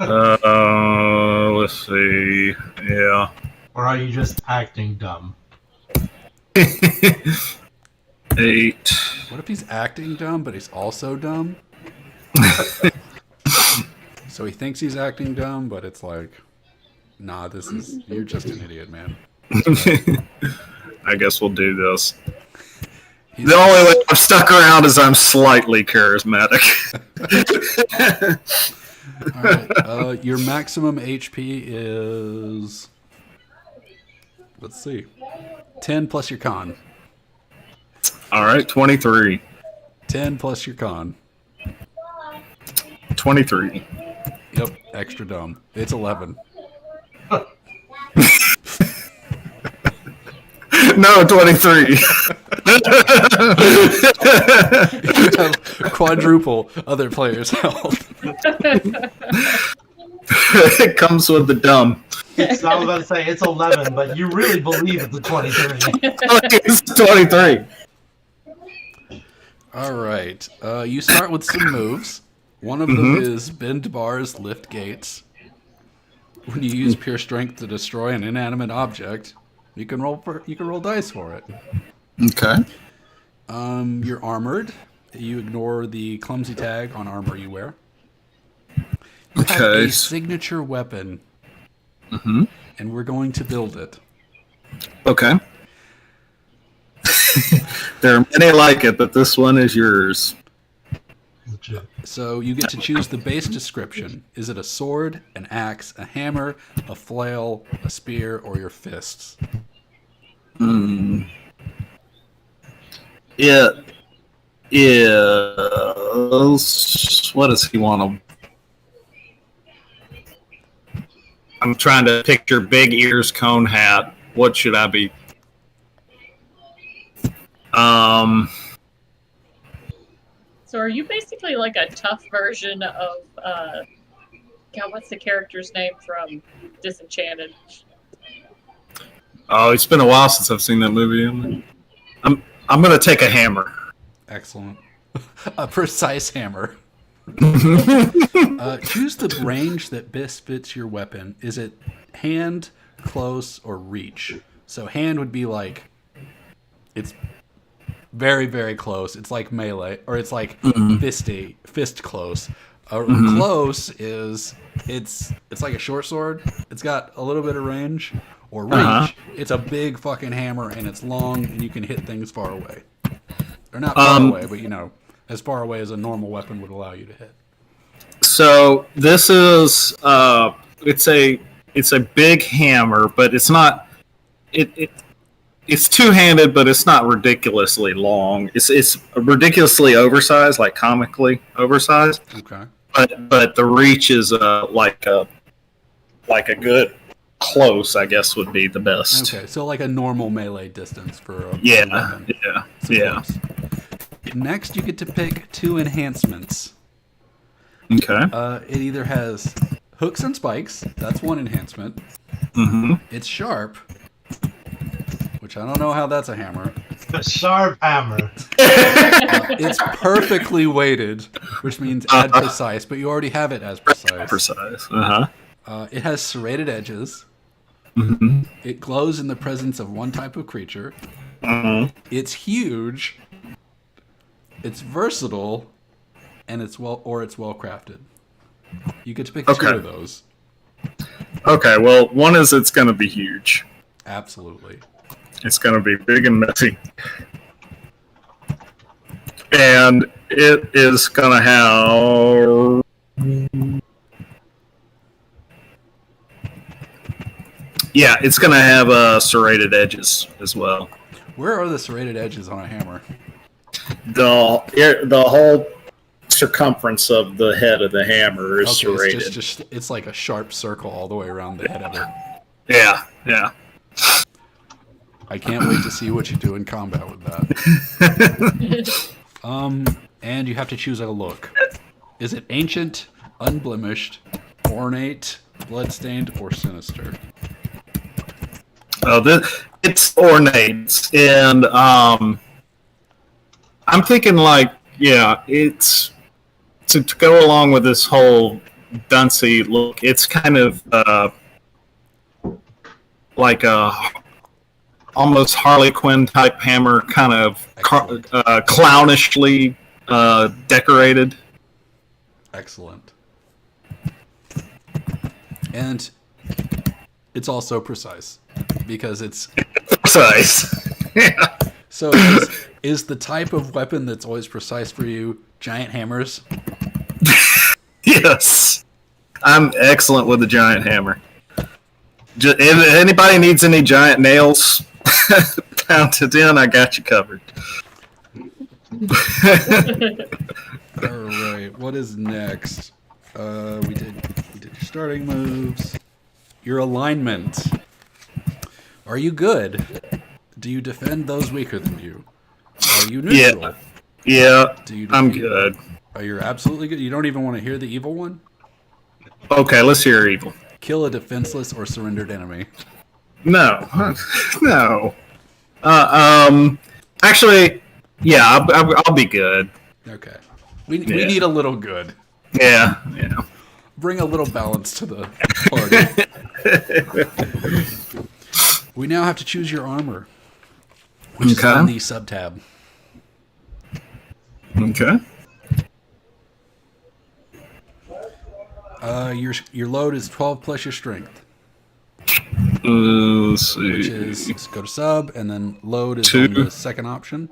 [SPEAKER 1] let's see. Yeah.
[SPEAKER 3] Or are you just acting dumb?
[SPEAKER 1] 8.
[SPEAKER 2] What if he's acting dumb, but he's also dumb? So he thinks he's acting dumb, but it's like, nah, you're just an idiot, man.
[SPEAKER 1] I guess we'll do this.
[SPEAKER 2] He's-
[SPEAKER 1] The only way I'm stuck around is I'm slightly charismatic.
[SPEAKER 2] All right. Your maximum HP is, let's see, 10 plus your con.
[SPEAKER 1] All right, 23.
[SPEAKER 2] 10 plus your con.
[SPEAKER 1] 23.
[SPEAKER 2] Yep, extra dumb. It's 11.
[SPEAKER 1] No, 23.
[SPEAKER 2] You have quadruple other players' health.
[SPEAKER 1] It comes with the dumb.
[SPEAKER 3] So I was about to say it's 11, but you really believe it's a 23.
[SPEAKER 1] It's 23.
[SPEAKER 2] All right. You start with some moves. One of them is bend bars, lift gates. When you use pure strength to destroy an inanimate object, you can roll dice for it.
[SPEAKER 1] Okay.
[SPEAKER 2] You're armored. You ignore the clumsy tag on armor you wear. You have
[SPEAKER 1] Okay.
[SPEAKER 2] a signature weapon,
[SPEAKER 1] Mm-hmm.
[SPEAKER 2] and we're going to build it.
[SPEAKER 1] Okay. There are many like it, but this one is yours.
[SPEAKER 3] Legit.
[SPEAKER 2] So you get to choose the base description. Is it a sword, an axe, a hammer, a flail, a spear, or your fists?
[SPEAKER 1] It is. What does he want to? I'm trying to picture big ears, cone hat. What should I be?
[SPEAKER 4] So are you basically like a tough version of God, what's the character's name from Disenchanted?
[SPEAKER 1] Oh, it's been a while since I've seen that movie. I'm gonna take a hammer.
[SPEAKER 2] Excellent. A precise hammer. Choose the range that best fits your weapon. Is it hand, close, or reach? So hand would be like, it's very, very close. It's like melee, or it's like
[SPEAKER 1] Mhm.
[SPEAKER 2] fist close.
[SPEAKER 1] Mhm.
[SPEAKER 2] Close is it's like a short sword. It's got a little bit of range or reach.
[SPEAKER 1] Uh-huh.
[SPEAKER 2] It's a big fucking hammer and it's long and you can hit things far away. Or not far away, but as far away as a normal weapon would allow you to hit.
[SPEAKER 1] So this is it's a big hammer, but it's not it's two-handed, but it's not ridiculously long. It's ridiculously oversized, like comically oversized.
[SPEAKER 2] Okay.
[SPEAKER 1] But the reach is like a good close, I guess would be the best.
[SPEAKER 2] Okay, so like a normal melee distance for a
[SPEAKER 1] Yeah,
[SPEAKER 2] weapon.
[SPEAKER 1] yeah,
[SPEAKER 2] So
[SPEAKER 1] yeah.
[SPEAKER 2] close. Next, you get to pick 2 enhancements.
[SPEAKER 1] Okay.
[SPEAKER 2] It either has hooks and spikes. That's one enhancement.
[SPEAKER 1] Mm-hmm.
[SPEAKER 2] It's sharp, which I don't know how that's a hammer.
[SPEAKER 3] A sharp hammer.
[SPEAKER 2] It's perfectly weighted, which means add precise, but you already have it as precise.
[SPEAKER 1] Precise. Uh-huh.
[SPEAKER 2] It has serrated edges.
[SPEAKER 1] Mm-hmm.
[SPEAKER 2] It glows in the presence of one type of creature.
[SPEAKER 1] Uh-huh.
[SPEAKER 2] It's huge. It's versatile, and it's well crafted. You get to pick 2
[SPEAKER 1] Okay.
[SPEAKER 2] of those.
[SPEAKER 1] Okay, well, one is it's going to be huge.
[SPEAKER 2] Absolutely.
[SPEAKER 1] It's going to be big and messy. And it is going to have... Yeah, it's going to have serrated edges as well.
[SPEAKER 2] Where are the serrated edges on a hammer?
[SPEAKER 1] The whole circumference of the head of the hammer is
[SPEAKER 2] Okay,
[SPEAKER 1] serrated.
[SPEAKER 2] it's like a sharp circle all the way around the head of it.
[SPEAKER 1] Yeah, yeah.
[SPEAKER 2] I can't wait to see what you do in combat with that. And you have to choose a look. Is it ancient, unblemished, ornate, bloodstained, or sinister?
[SPEAKER 1] It's ornate, and I'm thinking it's to go along with this whole duncy look. It's kind of like a almost Harley Quinn type hammer, kind of clownishly decorated.
[SPEAKER 2] Excellent. And it's also precise because it's
[SPEAKER 1] Precise. Yeah.
[SPEAKER 2] so is the type of weapon that's always precise for you giant hammers?
[SPEAKER 1] Yes. I'm excellent with the giant hammer. If anybody needs any giant nails pounded in, I got you covered.
[SPEAKER 2] All right, what is next? We did your starting moves. Your alignment. Are you good? Do you defend those weaker than you? Are you neutral?
[SPEAKER 1] Yeah,
[SPEAKER 2] Do you
[SPEAKER 1] I'm
[SPEAKER 2] defeat-
[SPEAKER 1] good.
[SPEAKER 2] Are you absolutely good? You don't even want to hear the evil one?
[SPEAKER 1] Okay, let's hear evil.
[SPEAKER 2] Kill a defenseless or surrendered enemy.
[SPEAKER 1] No, no. Actually, yeah, I'll be good.
[SPEAKER 2] Okay. We
[SPEAKER 1] Yeah.
[SPEAKER 2] need a little good.
[SPEAKER 1] Yeah, yeah.
[SPEAKER 2] Bring a little balance to the party. We now have to choose your armor, which is
[SPEAKER 1] Okay.
[SPEAKER 2] on the sub-tab.
[SPEAKER 1] Okay.
[SPEAKER 2] Your load is 12 plus your strength,
[SPEAKER 1] Let's
[SPEAKER 2] which
[SPEAKER 1] see.
[SPEAKER 2] is go to sub, and then load is
[SPEAKER 1] 2.
[SPEAKER 2] on the second option.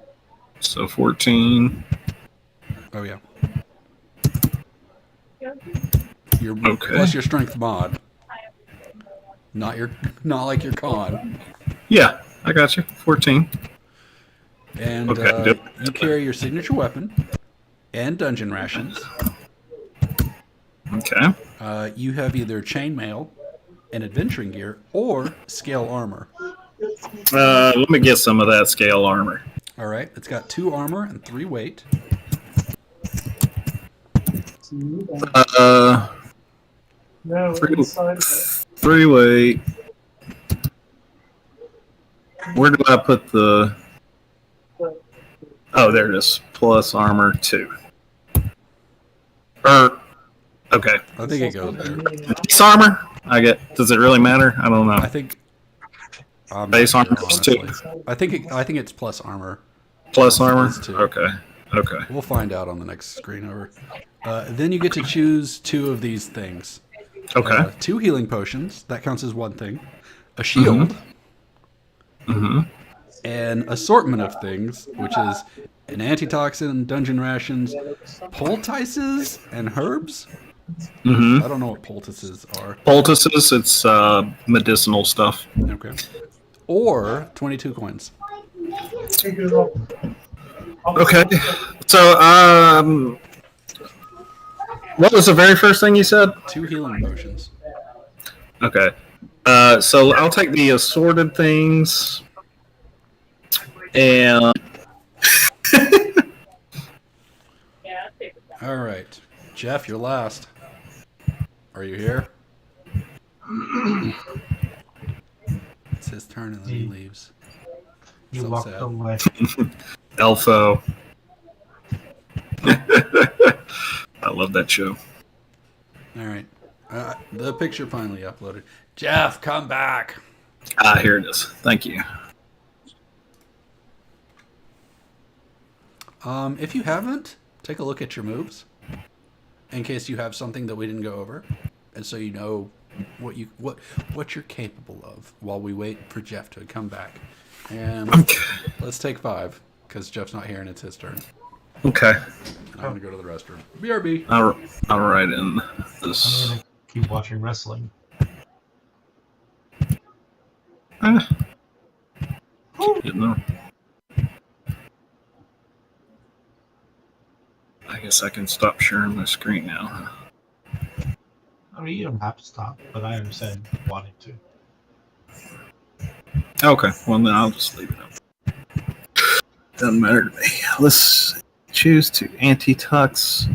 [SPEAKER 1] So 14.
[SPEAKER 2] Oh yeah. Your
[SPEAKER 1] Okay.
[SPEAKER 2] plus your strength mod. Not like your con.
[SPEAKER 1] Yeah, I got you. 14.
[SPEAKER 2] And
[SPEAKER 1] Okay, yep.
[SPEAKER 2] you carry your signature weapon and dungeon rations.
[SPEAKER 1] Okay.
[SPEAKER 2] You have either chainmail and adventuring gear or scale armor.
[SPEAKER 1] Let me get some of that scale armor.
[SPEAKER 2] All right, it's got 2 armor and 3 weight.
[SPEAKER 6] No,
[SPEAKER 1] Three-
[SPEAKER 6] inside of it.
[SPEAKER 1] 3 weight. Where do I put the? Oh, there it is. Plus armor 2. Okay.
[SPEAKER 2] I think it goes there.
[SPEAKER 1] Base armor? Does it really matter? I don't
[SPEAKER 2] I
[SPEAKER 1] know.
[SPEAKER 2] think I'm
[SPEAKER 1] Base
[SPEAKER 2] not
[SPEAKER 1] armor
[SPEAKER 2] sure,
[SPEAKER 1] is 2.
[SPEAKER 2] honestly. I think it's plus armor.
[SPEAKER 1] Plus armor?
[SPEAKER 2] Plus 2.
[SPEAKER 1] Okay. Okay.
[SPEAKER 2] We'll find out on the next screen over. Then you get to choose 2 of these things.
[SPEAKER 1] Okay.
[SPEAKER 2] 2 healing potions. That counts as one thing. A shield.
[SPEAKER 1] Mm-hmm.
[SPEAKER 2] An assortment of things, which is an antitoxin, dungeon rations, poultices, and herbs.
[SPEAKER 1] Mm-hmm.
[SPEAKER 2] I don't know what poultices are.
[SPEAKER 1] Poultices, it's medicinal stuff.
[SPEAKER 2] Okay. Or 22 coins.
[SPEAKER 1] Okay. So, what was the very first thing you said?
[SPEAKER 2] 2 healing potions.
[SPEAKER 1] Okay. So I'll take the assorted things and
[SPEAKER 4] Yeah, I'd take it.
[SPEAKER 2] All right. Jeff, you're last. Are you here? It's his turn and then he leaves.
[SPEAKER 3] You
[SPEAKER 2] So
[SPEAKER 3] walked
[SPEAKER 2] sad.
[SPEAKER 3] away.
[SPEAKER 1] Elfo. I love that show.
[SPEAKER 2] All right. The picture finally uploaded. Jeff, come back.
[SPEAKER 1] Ah, here it is. Thank you.
[SPEAKER 2] If you haven't, take a look at your moves in case you have something that we didn't go over, and so you know what you're capable of while we wait for Jeff to come back. And let's take 5 because Jeff's not here and it's his turn.
[SPEAKER 1] Okay.
[SPEAKER 2] I'm gonna go to the restroom. BRB.
[SPEAKER 1] I'll write in
[SPEAKER 3] I'm
[SPEAKER 1] this.
[SPEAKER 3] gonna keep watching wrestling.
[SPEAKER 1] Getting there. I guess I can stop sharing my screen now.
[SPEAKER 3] I mean, you don't have to stop, but I understand wanting to.
[SPEAKER 1] Okay, well then I'll just leave it up. Doesn't matter to me. Let's choose to anti-tux.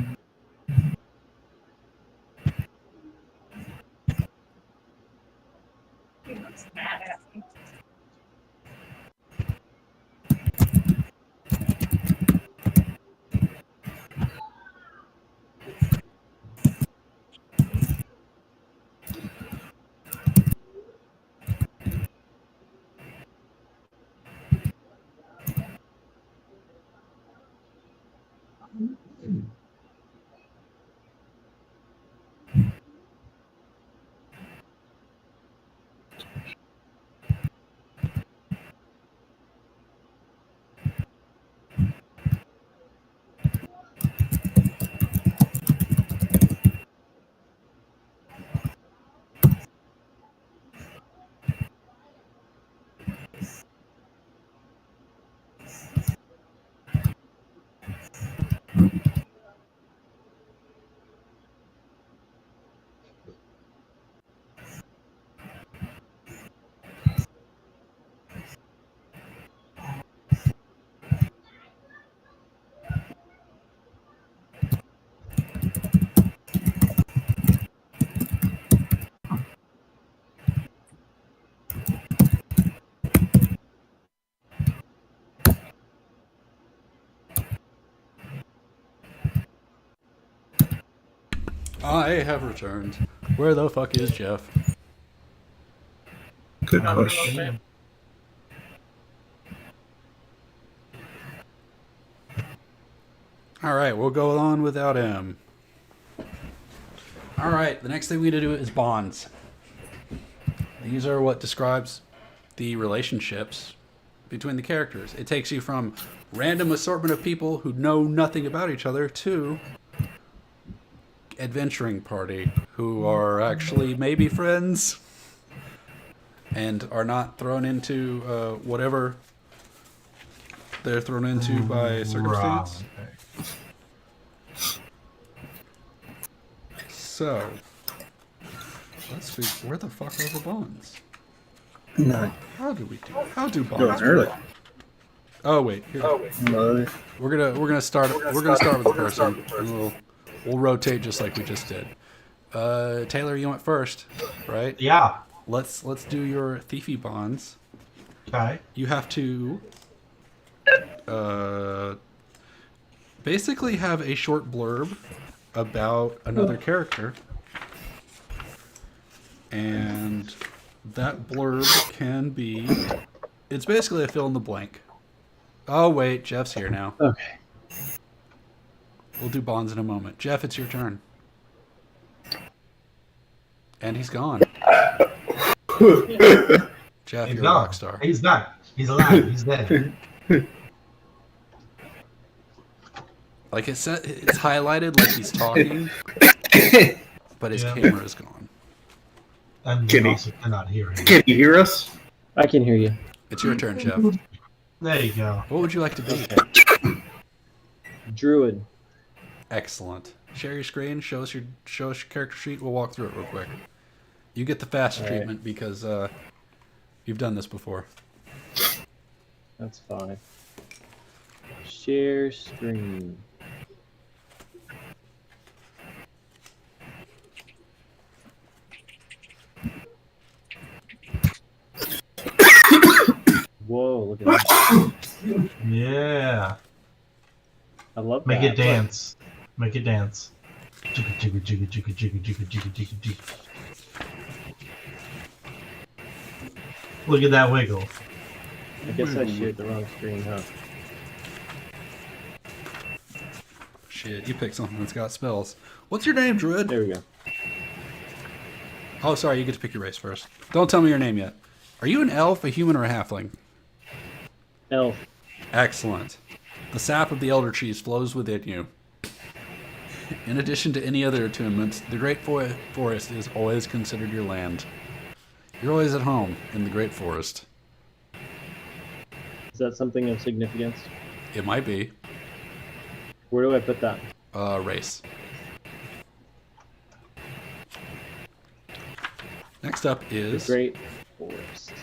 [SPEAKER 2] I have returned. Where the fuck is Jeff?
[SPEAKER 1] Good question.
[SPEAKER 2] All right, we'll go on without him. All right, the next thing we need to do is bonds. These are what describes the relationships between the characters. It takes you from random assortment of people who know nothing about each other to adventuring party who are actually maybe friends and are not thrown into whatever they're thrown into by circumstance.
[SPEAKER 3] Right.
[SPEAKER 2] So, let's see, where the fuck are the bonds?
[SPEAKER 1] No.
[SPEAKER 2] How do we do? How do
[SPEAKER 1] Going
[SPEAKER 2] bonds?
[SPEAKER 1] early.
[SPEAKER 2] Oh wait, here.
[SPEAKER 1] No.
[SPEAKER 2] We're gonna start with the person, and we'll rotate just like we just did. Taylor, you went first, right?
[SPEAKER 3] Yeah.
[SPEAKER 2] Let's do your thiefy bonds.
[SPEAKER 3] Okay.
[SPEAKER 2] You have to basically have a short blurb about another character, and that blurb can be, it's basically a fill in the blank. Oh, wait. Jeff's here now.
[SPEAKER 5] Okay.
[SPEAKER 2] We'll do bonds in a moment. Jeff, it's your turn. And he's gone. Jeff,
[SPEAKER 3] He's
[SPEAKER 2] you're a
[SPEAKER 3] gone.
[SPEAKER 2] rock star.
[SPEAKER 3] He's not. He's alive. He's dead.
[SPEAKER 2] Like it's highlighted like he's talking, but his
[SPEAKER 3] Yeah.
[SPEAKER 2] camera is gone.
[SPEAKER 3] And
[SPEAKER 1] Can
[SPEAKER 3] you
[SPEAKER 1] he-
[SPEAKER 3] also cannot hear him.
[SPEAKER 1] Can you hear us?
[SPEAKER 5] I can hear you.
[SPEAKER 2] It's your turn, Jeff.
[SPEAKER 3] There you go.
[SPEAKER 2] What would you like to be?
[SPEAKER 5] Druid.
[SPEAKER 2] Excellent. Share your screen. Show us your character sheet. We'll walk through it real quick. You get the fast
[SPEAKER 5] All right.
[SPEAKER 2] treatment because you've done this before.
[SPEAKER 5] That's fine. Share screen. Whoa, look at that.
[SPEAKER 3] Yeah.
[SPEAKER 5] I love
[SPEAKER 3] Make
[SPEAKER 5] that.
[SPEAKER 3] it dance. Make it dance. Jigga, jigga, jigga, jigga, jigga, jigga, jigga, jigga, jigga. Look at that wiggle.
[SPEAKER 5] I guess I shared the wrong screen, huh?
[SPEAKER 2] Shit, you picked something that's got spells. What's your name, Druid?
[SPEAKER 5] There we go.
[SPEAKER 2] Oh, sorry, you get to pick your race first. Don't tell me your name yet. Are you an elf, a human, or a halfling?
[SPEAKER 5] Elf.
[SPEAKER 2] Excellent. The sap of the elder trees flows within you. In addition to any other attunements, the Great Forest is always considered your land. You're always at home in the Great Forest.
[SPEAKER 5] Is that something of significance?
[SPEAKER 2] It might be
[SPEAKER 5] Where do I put that?
[SPEAKER 2] race. Next up
[SPEAKER 5] The
[SPEAKER 2] is
[SPEAKER 5] Great Forest.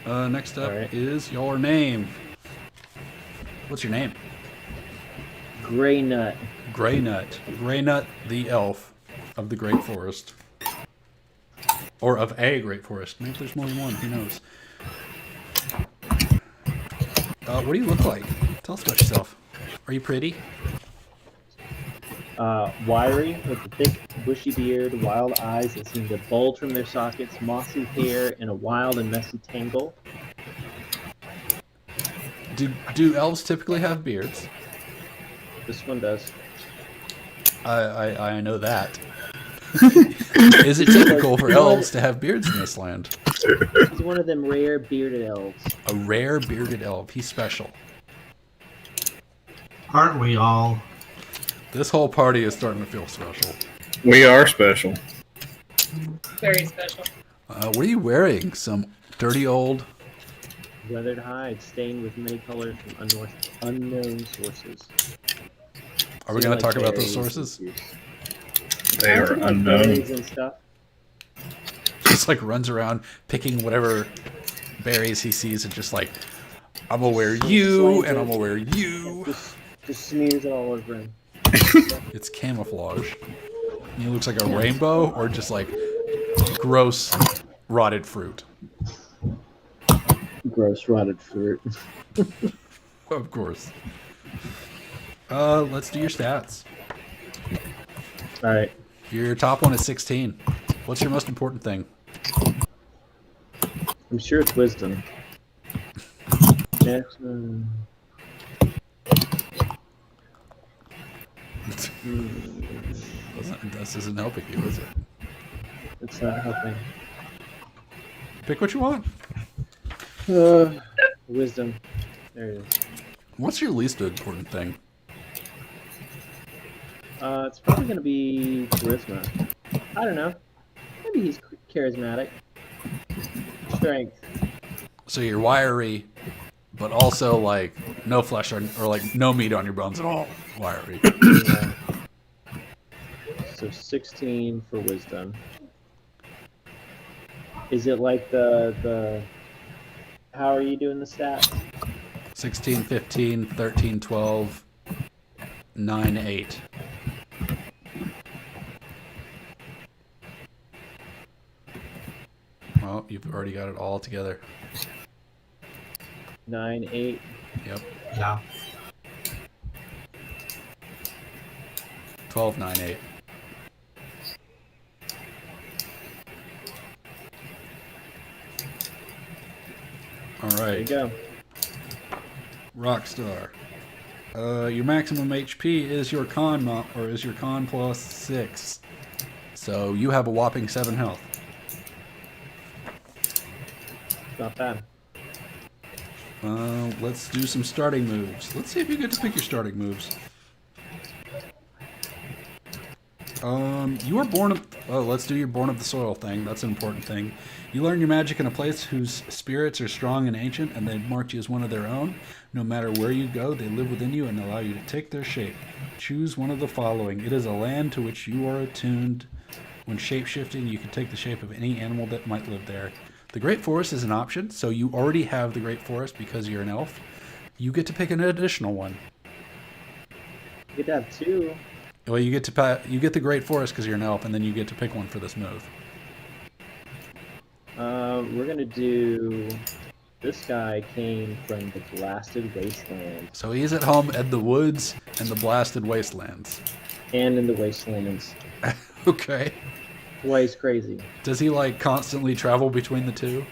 [SPEAKER 2] next up
[SPEAKER 5] Alright.
[SPEAKER 2] is your name. What's your name?
[SPEAKER 5] Gray Nut.
[SPEAKER 2] Greynut. Greynut, the elf of the Great Forest. Or of a Great Forest. Maybe there's more than one. Who knows? What do you look like? Tell us about yourself. Are you pretty?
[SPEAKER 5] Wiry, with a thick, bushy beard, wild eyes that seem to bulge from their sockets, mossy hair in a wild and messy tangle.
[SPEAKER 2] Do elves typically have beards?
[SPEAKER 5] This one does.
[SPEAKER 2] I know that. Is it typical for elves to have beards in this land?
[SPEAKER 5] He's one of them rare bearded elves.
[SPEAKER 2] A rare bearded elf. He's special.
[SPEAKER 3] Aren't we all?
[SPEAKER 2] This whole party is starting to feel special.
[SPEAKER 1] We are special.
[SPEAKER 4] Very special.
[SPEAKER 2] What are you wearing? Some dirty old...
[SPEAKER 5] Weathered hide, stained with many colors from unknown sources.
[SPEAKER 2] Are we going to talk about those sources?
[SPEAKER 1] They are
[SPEAKER 5] Like
[SPEAKER 1] unknown.
[SPEAKER 5] berries and stuff.
[SPEAKER 2] Just like runs around picking whatever berries he sees and just like, I'm gonna wear you and I'm gonna wear you.
[SPEAKER 5] Just smears it all over him.
[SPEAKER 2] It's camouflage. He looks like a rainbow or just like gross rotted fruit.
[SPEAKER 5] Gross rotted fruit.
[SPEAKER 2] Of course. Let's do your stats.
[SPEAKER 5] Alright.
[SPEAKER 2] Your top one is 16. What's your most important thing?
[SPEAKER 5] I'm sure it's wisdom. Next one.
[SPEAKER 2] This isn't helping you, is it?
[SPEAKER 5] It's not helping.
[SPEAKER 2] Pick what you want.
[SPEAKER 5] Wisdom. There it is.
[SPEAKER 2] What's your least important thing?
[SPEAKER 5] It's probably gonna be charisma. I don't know. Maybe he's charismatic. Strength.
[SPEAKER 2] So you're wiry, but also like no flesh or like no meat on your bones at all. Wiry.
[SPEAKER 5] Yeah. So 16 for wisdom. Is it like the how are you doing the stats?
[SPEAKER 2] 16, 15, 13, 12, 9, 8. Well, you've already got it all together.
[SPEAKER 5] 9, 8.
[SPEAKER 2] Yep.
[SPEAKER 3] Yeah.
[SPEAKER 2] 12, 9, 8. All
[SPEAKER 5] There you
[SPEAKER 2] right.
[SPEAKER 5] go.
[SPEAKER 2] Rockstar. Your maximum HP is your con plus 6. So you have a whopping 7 health.
[SPEAKER 5] Not bad.
[SPEAKER 2] Let's do some starting moves. Let's see if you get to pick your starting moves. You are born of... Oh, let's do your Born of the Soil thing. That's an important thing. You learn your magic in a place whose spirits are strong and ancient, and they've marked you as one of their own. No matter where you go, they live within you and allow you to take their shape. Choose one of the following. It is a land to which you are attuned. When shape-shifting, you can take the shape of any animal that might live there. The Great Forest is an option, so you already have the Great Forest because you're an elf. You get to pick an additional one.
[SPEAKER 5] You get to have 2.
[SPEAKER 2] Well, you get the Great Forest because you're an elf, and then you get to pick one for this move.
[SPEAKER 5] We're gonna do. This guy came from the Blasted Wasteland.
[SPEAKER 2] So he's at home at the woods and the Blasted Wastelands.
[SPEAKER 5] And in the Wastelands.
[SPEAKER 2] Okay.
[SPEAKER 5] Boy, he's crazy.
[SPEAKER 2] Does he like constantly travel between the two?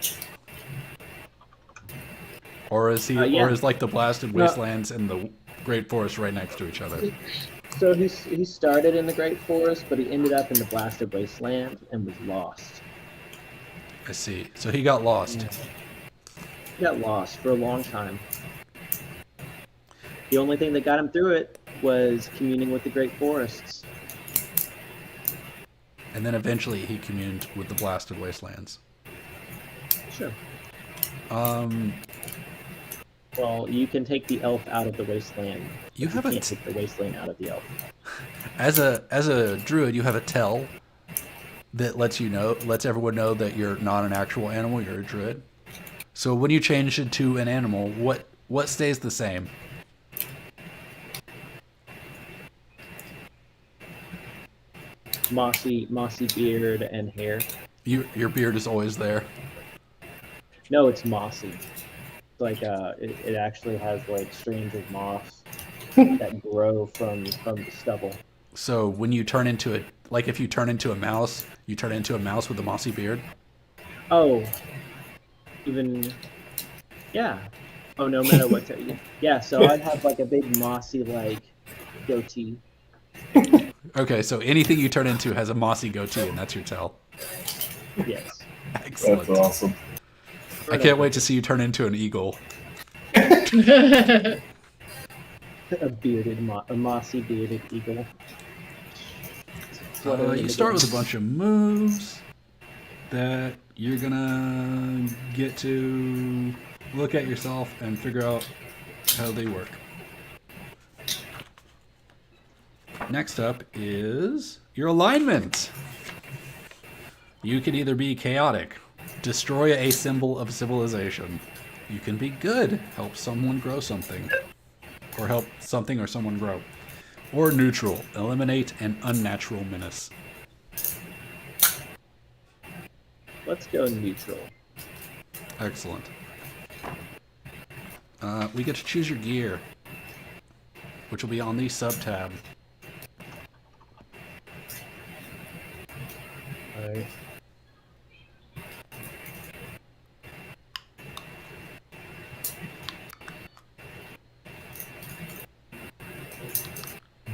[SPEAKER 2] Or is he
[SPEAKER 5] Yeah.
[SPEAKER 2] or is like the Blasted Wastelands and the Great Forest right next to each other?
[SPEAKER 5] So he started in the Great Forest, but he ended up in the Blasted Wasteland and was lost.
[SPEAKER 2] I see. So he got lost.
[SPEAKER 5] He got lost for a long time. The only thing that got him through it was communing with the Great Forests.
[SPEAKER 2] And then eventually he communed with the Blasted Wastelands.
[SPEAKER 5] Sure.
[SPEAKER 2] Um
[SPEAKER 5] Well, you can take the elf out of the wasteland.
[SPEAKER 2] You
[SPEAKER 5] but
[SPEAKER 2] haven't-
[SPEAKER 5] can't take the wasteland out of the elf.
[SPEAKER 2] As a druid, you have a tell that lets everyone know that you're not an actual animal, you're a druid. So when you change it to an animal, what stays the same?
[SPEAKER 5] Mossy beard and hair.
[SPEAKER 2] Your beard is always there.
[SPEAKER 5] No, it's mossy. It's like it actually has like strands of moss that grow from the stubble.
[SPEAKER 2] So when you turn into it, like if you turn into a mouse, you turn into a mouse with a mossy beard.
[SPEAKER 5] Oh, even yeah. Oh, no matter what. Yeah, so I'd have like a big mossy like goatee.
[SPEAKER 2] Okay, so anything you turn into has a mossy goatee, and that's your tell.
[SPEAKER 5] Yes.
[SPEAKER 2] Excellent.
[SPEAKER 7] That's awesome.
[SPEAKER 2] I can't wait to see you turn into an eagle.
[SPEAKER 5] A mossy bearded eagle.
[SPEAKER 2] You start with a bunch of moves that you're gonna get to look at yourself and figure out how they work. Next up is your alignment. You can either be chaotic, destroy a symbol of civilization. You can be good, help someone grow something, or help something or someone grow. Or neutral, eliminate an unnatural menace.
[SPEAKER 5] Let's go neutral.
[SPEAKER 2] Excellent. We get to choose your gear, which will be on the sub-tab.
[SPEAKER 5] Alright.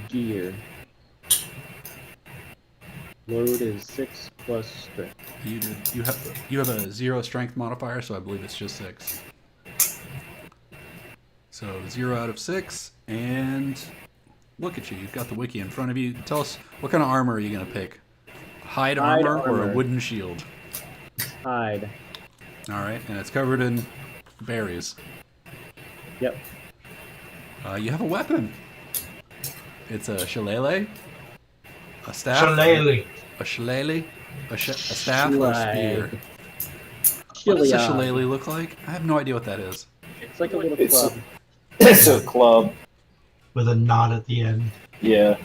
[SPEAKER 5] Gear. Load is 6 plus strength.
[SPEAKER 2] You have a 0 strength modifier, so I believe it's just 6. So 0 out of 6, and look at you. You've got the wiki in front of you. Tell us, what kind of armor are you going to pick? Hide armor or a
[SPEAKER 5] armor.
[SPEAKER 2] wooden shield?
[SPEAKER 5] Hide.
[SPEAKER 2] All right, and it's covered in berries.
[SPEAKER 5] Yep.
[SPEAKER 2] You have a weapon. It's a shillelagh, a staff,
[SPEAKER 3] Shillelagh.
[SPEAKER 2] a shillelagh, a staff, or a spear. What
[SPEAKER 5] Chili.
[SPEAKER 2] does a shillelagh look like? I have no idea what that is.
[SPEAKER 5] It's like a little
[SPEAKER 7] It's
[SPEAKER 5] club.
[SPEAKER 7] It's a club.
[SPEAKER 3] With a knot at the end.
[SPEAKER 7] Yeah.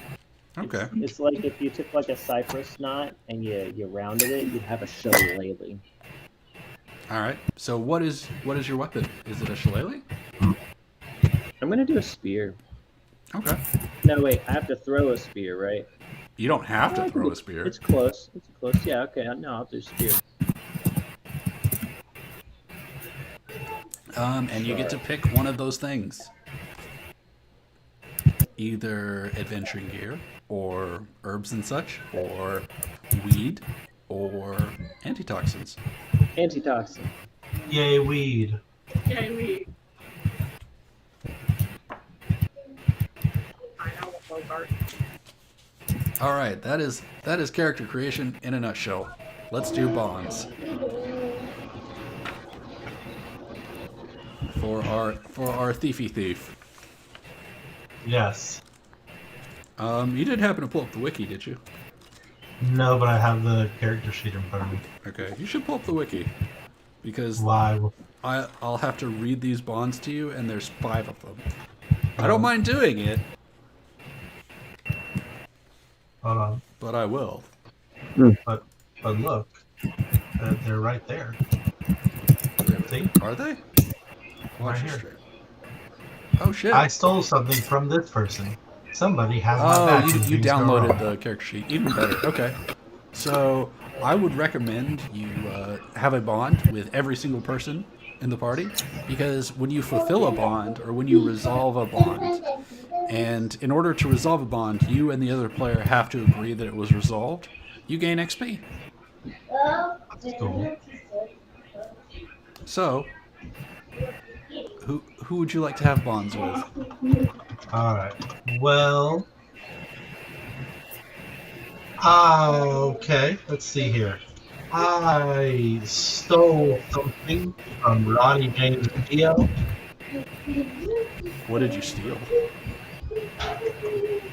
[SPEAKER 2] Okay.
[SPEAKER 5] It's like if you took like a cypress knot and you rounded it, you'd have a shillelagh.
[SPEAKER 2] All right. So what is your weapon? Is it a shillelagh?
[SPEAKER 5] I'm gonna do a spear.
[SPEAKER 2] Okay.
[SPEAKER 5] No, wait, I have to throw a spear, right?
[SPEAKER 2] You don't have to throw a spear.
[SPEAKER 5] It's close. It's close. Yeah, okay. No, I'll do spear.
[SPEAKER 2] And you get to pick one of those things. Either adventuring gear, or herbs and such, or weed, or antitoxins.
[SPEAKER 5] Antitoxin.
[SPEAKER 3] Yay, weed.
[SPEAKER 4] Okay, we. I know, Bogart.
[SPEAKER 2] All right, that is character creation in a nutshell. Let's do bonds. For our thiefy thief.
[SPEAKER 3] Yes.
[SPEAKER 2] You did happen to pull up the wiki, did you?
[SPEAKER 3] No, but I have the character sheet in front of me.
[SPEAKER 2] Okay, you should pull up the wiki. Because
[SPEAKER 3] Why?
[SPEAKER 2] I'll have to read these bonds to you, and there's 5 of them. I don't mind doing it,
[SPEAKER 3] Hold on.
[SPEAKER 2] but I will.
[SPEAKER 3] But look, they're right there. See?
[SPEAKER 2] Are they?
[SPEAKER 3] Right
[SPEAKER 2] your
[SPEAKER 3] here.
[SPEAKER 2] straight. Oh shit!
[SPEAKER 3] I stole something from this person. Somebody has my back.
[SPEAKER 2] Oh,
[SPEAKER 3] when
[SPEAKER 2] you
[SPEAKER 3] things go
[SPEAKER 2] downloaded
[SPEAKER 3] wrong.
[SPEAKER 2] the character sheet. Even better. Okay. So I would recommend you have a bond with every single person in the party, because when you fulfill a bond or when you resolve a bond, and in order to resolve a bond, you and the other player have to agree that it was resolved, you gain XP.
[SPEAKER 3] Cool.
[SPEAKER 2] So, who would you like to have bonds with?
[SPEAKER 3] All right. Well. Okay. Let's see here. I stole something from Ronnie James Dio.
[SPEAKER 2] What did you steal?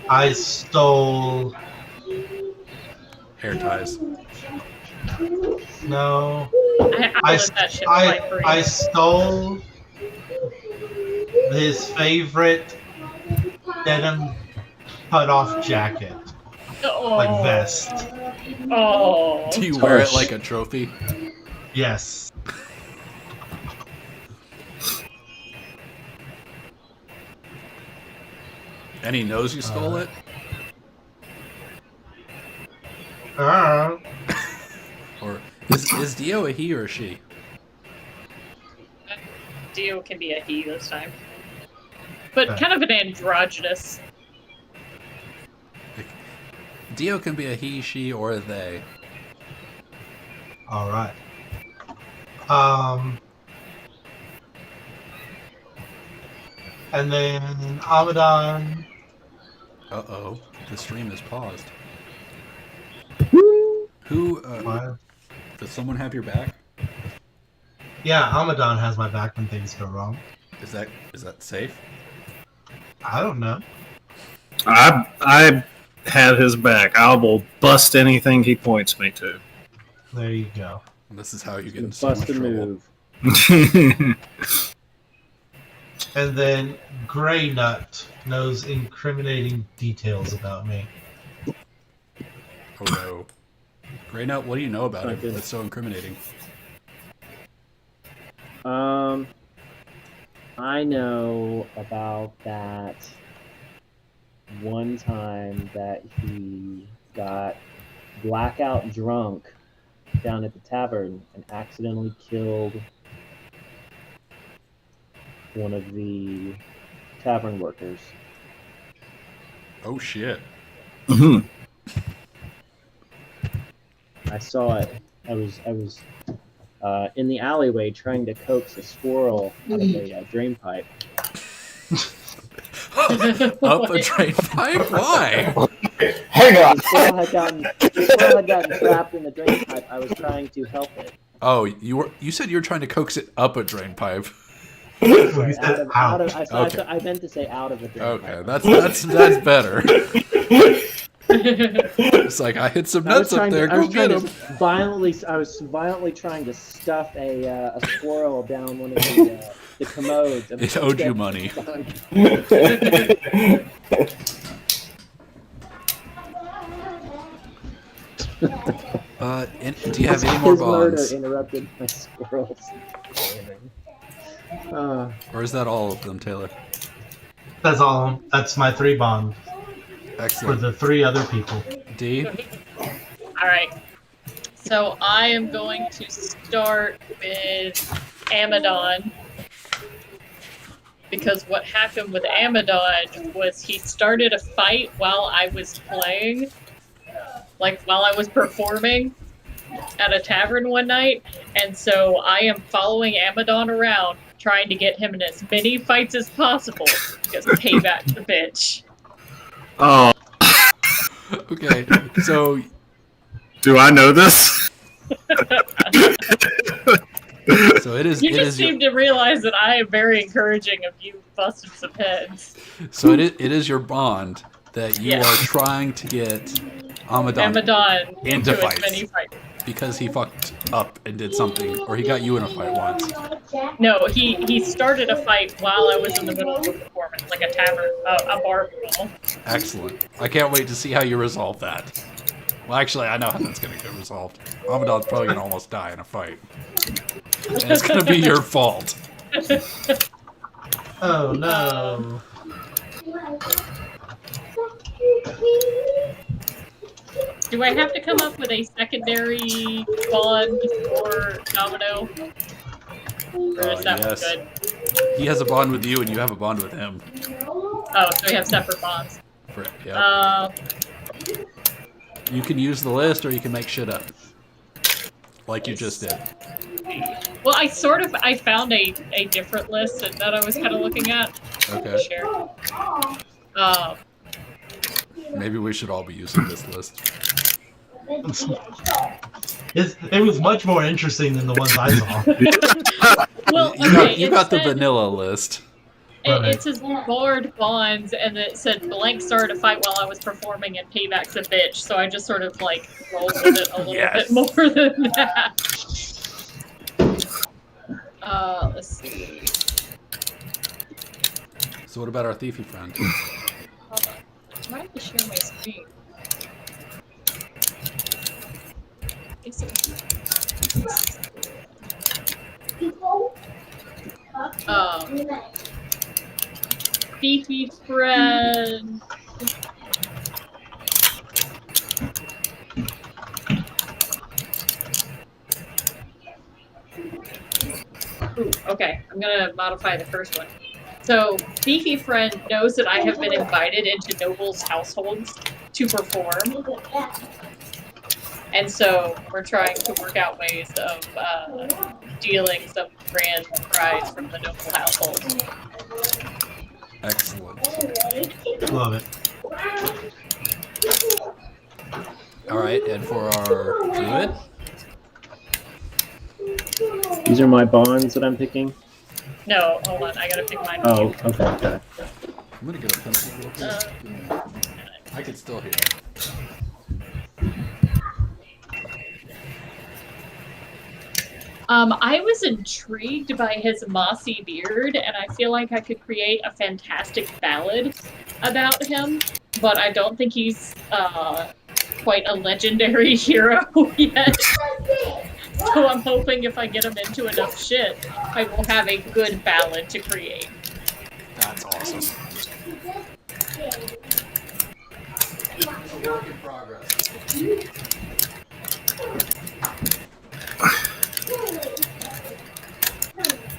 [SPEAKER 3] I stole.
[SPEAKER 2] Hair ties.
[SPEAKER 3] No.
[SPEAKER 4] I have to let that shit fly free.
[SPEAKER 3] I stole his favorite denim cut-off jacket, like vest.
[SPEAKER 4] Oh.
[SPEAKER 2] Do you wear it like a trophy?
[SPEAKER 3] Yes.
[SPEAKER 2] And he knows you stole it? Or is Dio a he or a she?
[SPEAKER 4] Dio can be a he this time. But kind of an androgynous.
[SPEAKER 2] Dio can be a he, she, or a they.
[SPEAKER 3] All right. And then Amadon.
[SPEAKER 2] Uh-oh. The stream is paused. Who, does someone have your back?
[SPEAKER 3] Yeah, Amadon has my back when things go wrong.
[SPEAKER 2] Is that safe?
[SPEAKER 3] I don't know.
[SPEAKER 1] I had his back. I will bust anything he points me to.
[SPEAKER 3] There you go.
[SPEAKER 2] This is how you get in so much
[SPEAKER 5] Bust a
[SPEAKER 2] trouble.
[SPEAKER 5] move.
[SPEAKER 3] And then Grey Nut knows incriminating details about me.
[SPEAKER 2] Oh no. Grey Nut, what do you know about
[SPEAKER 5] My
[SPEAKER 2] it
[SPEAKER 5] goodness.
[SPEAKER 2] that's so incriminating?
[SPEAKER 5] I know about that one time that he got blackout drunk down at the tavern and accidentally killed one of the tavern workers.
[SPEAKER 2] Oh shit.
[SPEAKER 1] Mhm.
[SPEAKER 5] I saw it. I was in the alleyway trying to coax a squirrel out of a drain pipe.
[SPEAKER 2] Up a drain pipe? Why?
[SPEAKER 7] Hang on.
[SPEAKER 5] The squirrel had gotten trapped in the drain pipe. I was trying to help it.
[SPEAKER 2] Oh, you said you were trying to coax it up a drain pipe.
[SPEAKER 3] He said
[SPEAKER 5] Out of,
[SPEAKER 2] Okay.
[SPEAKER 5] I meant to say out of the drain
[SPEAKER 2] Okay,
[SPEAKER 5] pipe.
[SPEAKER 2] that's better. It's like I hit some nuts up there. Go get him.
[SPEAKER 5] I was violently trying to stuff a squirrel down one of the commodes.
[SPEAKER 2] It owed you money. And do you have any more
[SPEAKER 5] His murder
[SPEAKER 2] bonds,
[SPEAKER 5] interrupted my squirrels.
[SPEAKER 2] or is that all of them, Taylor?
[SPEAKER 3] That's all. That's my 3 bond for
[SPEAKER 2] Excellent.
[SPEAKER 3] the 3 other people.
[SPEAKER 2] D.
[SPEAKER 4] Alright. So I am going to start with Amadon. because what happened with Amadon was he started a fight while I was playing, like while I was performing at a tavern one night, and so I am following Amadon around, trying to get him in as many fights as possible, because payback's the bitch.
[SPEAKER 1] Oh,
[SPEAKER 2] Okay, so
[SPEAKER 1] do I know this?
[SPEAKER 2] so it is.
[SPEAKER 4] You
[SPEAKER 2] It
[SPEAKER 4] just
[SPEAKER 2] is. Your,
[SPEAKER 4] seem to realize that I am very encouraging of you busting some heads.
[SPEAKER 2] so it is your bond that you
[SPEAKER 4] Yes.
[SPEAKER 2] are trying to get Amadon
[SPEAKER 4] Amadon
[SPEAKER 2] into
[SPEAKER 4] into as
[SPEAKER 2] fights.
[SPEAKER 4] many fights.
[SPEAKER 2] because he fucked up and did something, or he got you in a fight once.
[SPEAKER 4] No, he started a fight while I was in the middle of a performance, like a tavern, a bar brawl.
[SPEAKER 2] Excellent. I can't wait to see how you resolve that. Well, actually, I know how that's going to get resolved. Amadon's probably going to almost die in a fight. And it's going to be your fault.
[SPEAKER 3] Oh no.
[SPEAKER 4] Do I have to come up with a secondary bond for Domino? Or is that one
[SPEAKER 2] Yes.
[SPEAKER 4] good?
[SPEAKER 2] He has a bond with you, and you have a bond with him.
[SPEAKER 4] Oh, so we have separate bonds.
[SPEAKER 2] Yeah. You can use the list, or you can make shit up. Like you just did.
[SPEAKER 4] Well, I found a different list that I was kind of looking at.
[SPEAKER 2] Okay.
[SPEAKER 4] Share.
[SPEAKER 2] Maybe we should all be using this list.
[SPEAKER 3] It was much more interesting than the ones I saw.
[SPEAKER 4] Well,
[SPEAKER 2] You got the
[SPEAKER 4] it said-
[SPEAKER 2] vanilla list.
[SPEAKER 4] It says barred bonds, and it said blank started a fight while I was performing, and payback's a bitch. So I just sort of like rolled with it a little
[SPEAKER 2] Yes.
[SPEAKER 4] bit more than that. Let's see.
[SPEAKER 2] So what about our thiefy friend?
[SPEAKER 4] I might have to share my screen. Is it- Beefy friend. Ooh, okay, I'm gonna modify the first one. So, Beefy friend knows that I have been invited into nobles' households to perform. And so, we're trying to work out ways of dealing some grand prize from the noble household.
[SPEAKER 2] Excellent.
[SPEAKER 3] Love it.
[SPEAKER 2] All right, and for our druid,
[SPEAKER 5] These are my bonds that I'm picking.
[SPEAKER 4] No, hold on, I gotta pick mine.
[SPEAKER 5] Oh, okay. Got it.
[SPEAKER 2] I'm gonna get a pencil real quick. I can still hear.
[SPEAKER 4] I was intrigued by his mossy beard, and I feel like I could create a fantastic ballad about him, but I don't think he's quite a legendary hero yet. So I'm hoping if I get him into enough shit, I will have a good ballad to create.
[SPEAKER 2] That's awesome. A work in progress.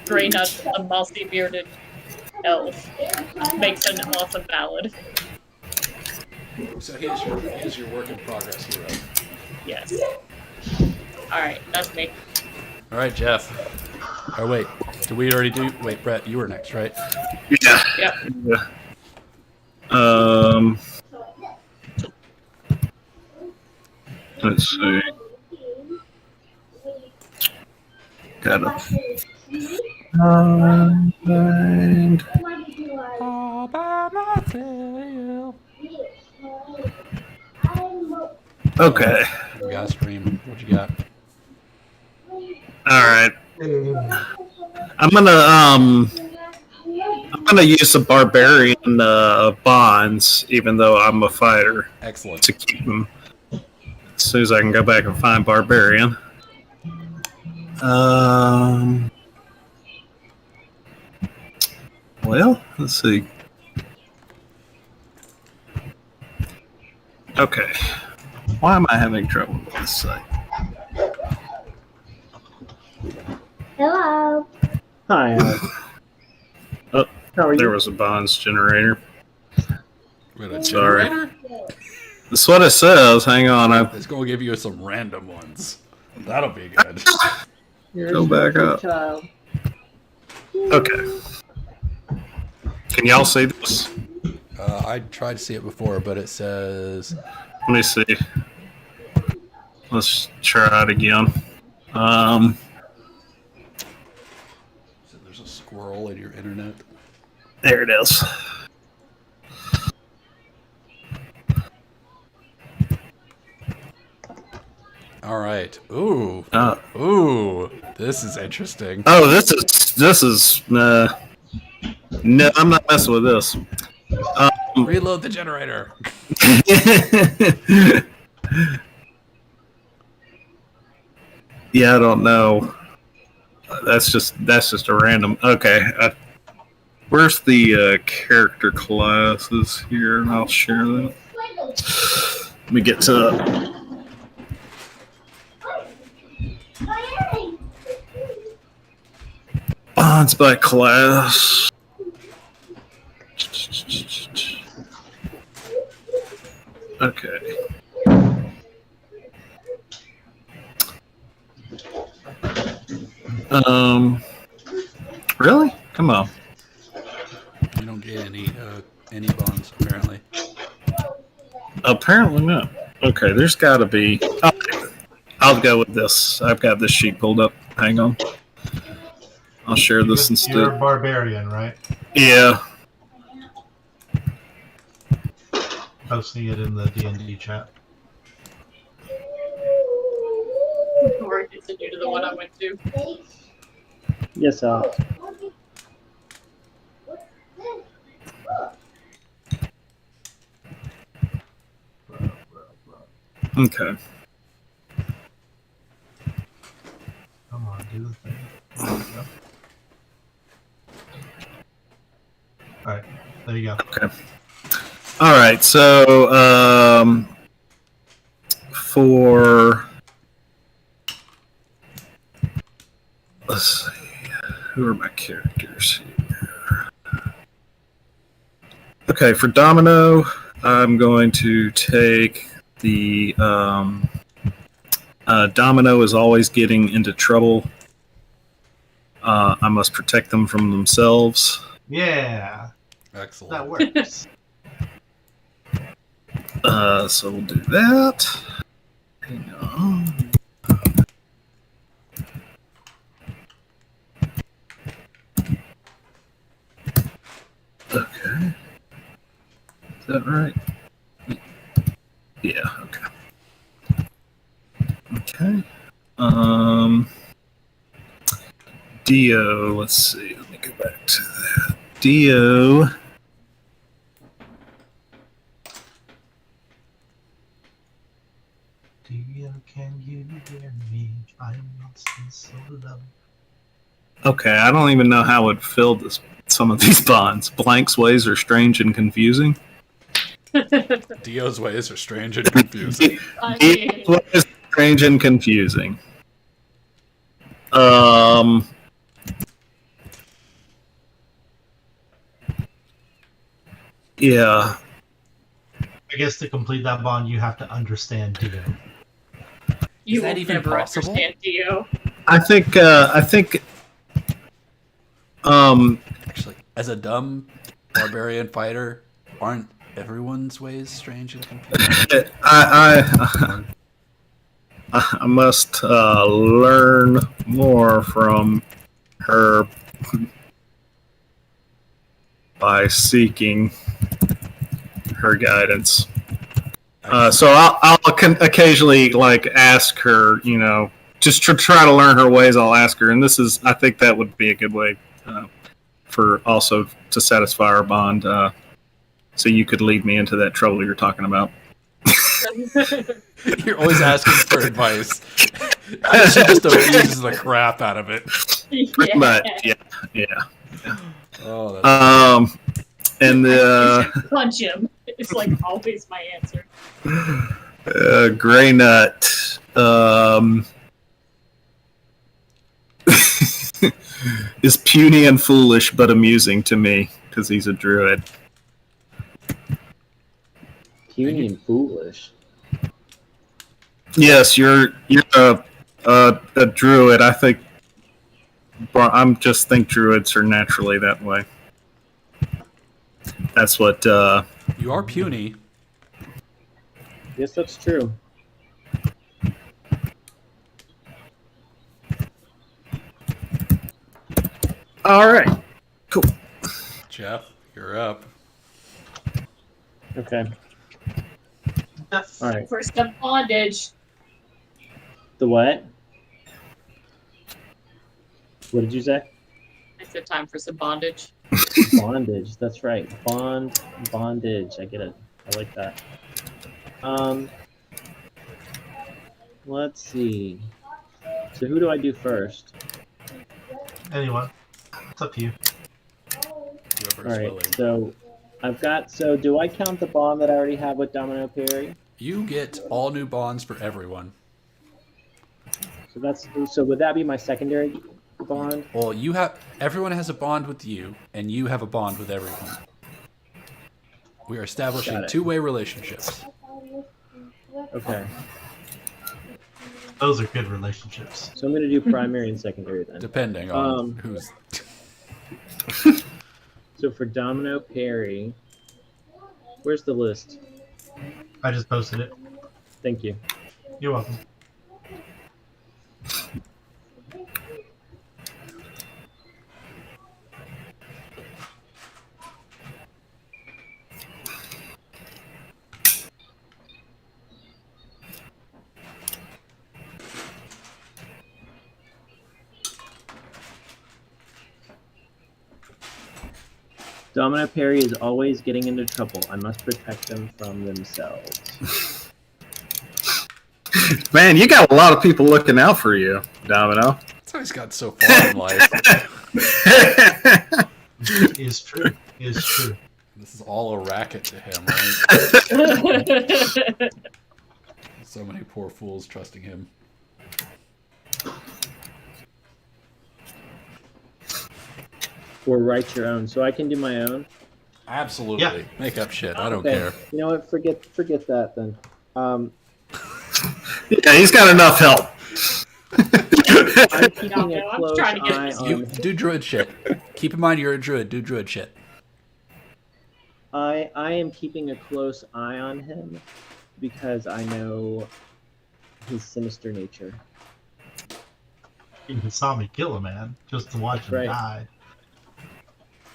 [SPEAKER 4] Greynut, a mossy bearded elf, makes an awesome ballad.
[SPEAKER 2] So he is your work in progress hero.
[SPEAKER 4] Yes. Alright, that's me.
[SPEAKER 2] All right, Jeff. Oh wait, did we already do? Wait, Brett, you were next, right?
[SPEAKER 1] Yeah.
[SPEAKER 4] Yep.
[SPEAKER 1] Yeah. Let's see. Gotta find.
[SPEAKER 2] All by myself.
[SPEAKER 1] Okay.
[SPEAKER 2] We got a stream. What you got?
[SPEAKER 1] All right. I'm gonna use the barbarian bonds, even though I'm a fighter,
[SPEAKER 2] Excellent.
[SPEAKER 1] to keep them. As soon as I can go back and find barbarian. Well, let's see. Okay. Why am I having trouble with this site?
[SPEAKER 8] Hello.
[SPEAKER 5] Hi.
[SPEAKER 1] Oh.
[SPEAKER 5] How are
[SPEAKER 1] There
[SPEAKER 5] you?
[SPEAKER 1] was a bonds generator.
[SPEAKER 2] With a
[SPEAKER 1] Sorry.
[SPEAKER 2] generator?
[SPEAKER 1] That's what it says. Hang on.
[SPEAKER 2] It's going to give you some random ones. That'll be good.
[SPEAKER 5] Here's
[SPEAKER 1] Go back
[SPEAKER 5] your
[SPEAKER 1] up.
[SPEAKER 5] child.
[SPEAKER 1] Okay. Can y'all see this?
[SPEAKER 2] I tried to see it before, but it says
[SPEAKER 1] Let me see. Let's try it again.
[SPEAKER 2] there's a squirrel in your internet.
[SPEAKER 1] There it is.
[SPEAKER 2] All right. Ooh.
[SPEAKER 1] Uh,
[SPEAKER 2] Ooh. This is interesting.
[SPEAKER 1] oh, this is. No, I'm not messing with this.
[SPEAKER 2] Reload the generator.
[SPEAKER 1] Yeah, I don't know. That's just a random. Okay, where's the character classes here? And I'll share that. Let me get to bonds by class. Okay. Really? Come on.
[SPEAKER 2] You don't get any bonds apparently.
[SPEAKER 1] Apparently not. Okay, there's got to be. Oh, I'll go with this. I've got this sheet pulled up. Hang on. I'll share this instead.
[SPEAKER 3] You're a barbarian, right?
[SPEAKER 1] Yeah.
[SPEAKER 3] Posting it in the D&D chat.
[SPEAKER 4] Or continue to the one I went to.
[SPEAKER 5] Yes,
[SPEAKER 1] Okay.
[SPEAKER 3] Come on, do the thing. There you go. Alright, there you go.
[SPEAKER 1] Okay. All right. So, for let's see, who are my characters here? Okay, for Domino, I'm going to take the Domino is always getting into trouble. I must protect them from themselves.
[SPEAKER 3] Yeah,
[SPEAKER 2] Excellent.
[SPEAKER 3] that works.
[SPEAKER 1] So we'll do that. Hang on. Okay. Is that right? Yeah, okay. Okay. Dio, let's see. Let me go back to that. Dio.
[SPEAKER 3] Dio, can you hear me? I am lost in so love.
[SPEAKER 1] Okay, I don't even know how it filled some of these bonds. Blank's ways are strange and confusing.
[SPEAKER 2] Dio's ways are strange and confusing.
[SPEAKER 4] I
[SPEAKER 1] Dio's
[SPEAKER 4] mean,
[SPEAKER 1] ways are strange and confusing. Yeah.
[SPEAKER 3] I guess to complete that bond, you have to understand Dio.
[SPEAKER 4] you
[SPEAKER 2] Is that
[SPEAKER 4] will
[SPEAKER 2] even
[SPEAKER 4] never
[SPEAKER 2] possible?
[SPEAKER 4] understand Dio.
[SPEAKER 1] I think
[SPEAKER 2] Actually, as a dumb barbarian fighter, aren't everyone's ways strange and confusing?
[SPEAKER 1] I must learn more from her by seeking her guidance. So I'll occasionally like ask her, you know, just to try to learn her ways. I'll ask her, and I think that would be a good way for also to satisfy our bond. So you could lead me into that trouble you're talking about.
[SPEAKER 2] You're always asking for advice. She just abuses the crap out of it.
[SPEAKER 1] Pretty much, yeah.
[SPEAKER 2] Oh, that's
[SPEAKER 1] And the
[SPEAKER 4] Punch him. It's like always my answer.
[SPEAKER 1] Gray Nut is puny and foolish, but amusing to me. because he's a druid.
[SPEAKER 5] Puny and foolish.
[SPEAKER 1] Yes, you're a druid. I think I'm just think druids are naturally that way. That's what.
[SPEAKER 2] You are puny.
[SPEAKER 5] Yes, that's true.
[SPEAKER 1] All right. Cool.
[SPEAKER 2] Jeff, you're up.
[SPEAKER 5] Okay. All right.
[SPEAKER 4] First up, bondage.
[SPEAKER 5] The what? What did you say?
[SPEAKER 4] I said time for some bondage.
[SPEAKER 5] Bondage. That's right. Bondage. I get it. I like that. Let's see. So who do I do first?
[SPEAKER 3] Anyone? It's up to you.
[SPEAKER 2] Whoever's
[SPEAKER 5] All right.
[SPEAKER 2] willing.
[SPEAKER 5] So I've got. So do I count the bond that I already have with Domino Perry?
[SPEAKER 2] You get all new bonds for everyone.
[SPEAKER 5] So that's. So would that be my secondary bond?
[SPEAKER 2] Well, everyone has a bond with you, and you have a bond with everyone. We are establishing
[SPEAKER 5] Got it.
[SPEAKER 2] two-way relationships.
[SPEAKER 5] Okay.
[SPEAKER 3] Those are good relationships.
[SPEAKER 5] So I'm gonna do primary and secondary then.
[SPEAKER 2] Depending on who's.
[SPEAKER 5] So for Domino Perry, where's the list?
[SPEAKER 3] I just posted it.
[SPEAKER 5] Thank you.
[SPEAKER 3] You're welcome.
[SPEAKER 5] Domino Perry is always getting into trouble. I must protect them from themselves.
[SPEAKER 1] Man, you got a lot of people looking out for you, Domino.
[SPEAKER 2] That's how he's got so far in life.
[SPEAKER 3] It is true. It is true.
[SPEAKER 2] This is all a racket to him, right? So many poor fools trusting him.
[SPEAKER 5] Or write your own. So I can do my own.
[SPEAKER 2] Absolutely.
[SPEAKER 3] Yeah.
[SPEAKER 2] Make up shit. I don't
[SPEAKER 5] Okay.
[SPEAKER 2] care.
[SPEAKER 5] You know what? Forget that then.
[SPEAKER 1] Yeah, he's got enough help.
[SPEAKER 5] I'm keeping a
[SPEAKER 4] I'm
[SPEAKER 5] close
[SPEAKER 4] trying to get
[SPEAKER 5] eye
[SPEAKER 4] this-
[SPEAKER 2] You
[SPEAKER 5] on.
[SPEAKER 2] do druid shit. Keep in mind you're a druid. Do druid shit.
[SPEAKER 5] I am keeping a close eye on him because I know his sinister nature.
[SPEAKER 3] You saw me kill a man just to watch him
[SPEAKER 5] Right.
[SPEAKER 3] die.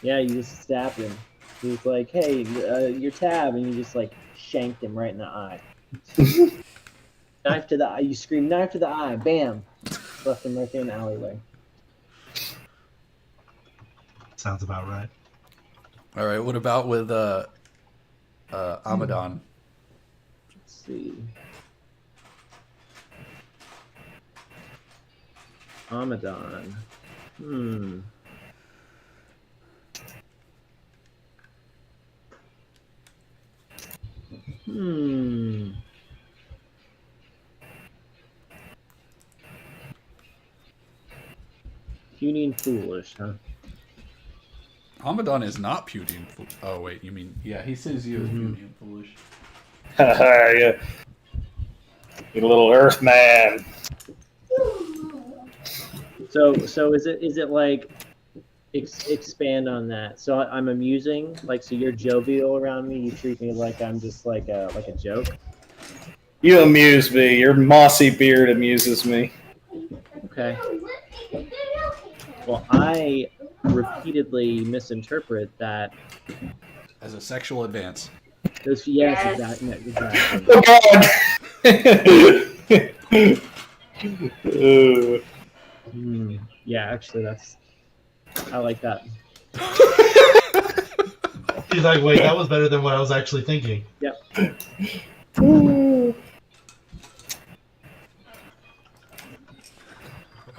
[SPEAKER 5] Yeah, you just stabbed him. He was like, "Hey, your tab," and you just like shanked him right in the eye. Knife to the eye. You scream, "Knife to the eye!" Bam. Left him right there in the alleyway.
[SPEAKER 3] Sounds about right.
[SPEAKER 2] All right. What about with Amadon?
[SPEAKER 5] Let's see. Amadon. Puny and foolish, huh?
[SPEAKER 2] Amadon is not puny and foolish. Oh wait, you mean he sees you as puny and foolish.
[SPEAKER 7] you, you little Earth man.
[SPEAKER 5] So is it like expand on that? So I'm amusing, like, so you're jovial around me. You treat me like I'm just like a joke.
[SPEAKER 7] You amuse me. Your mossy beard amuses me.
[SPEAKER 5] Okay. Well, I repeatedly misinterpret that.
[SPEAKER 2] As a sexual advance.
[SPEAKER 5] Yes, exactly.
[SPEAKER 7] Oh God.
[SPEAKER 5] Yeah, actually, I like that.
[SPEAKER 3] He's like, wait, that was better than what I was actually thinking.
[SPEAKER 5] Yep.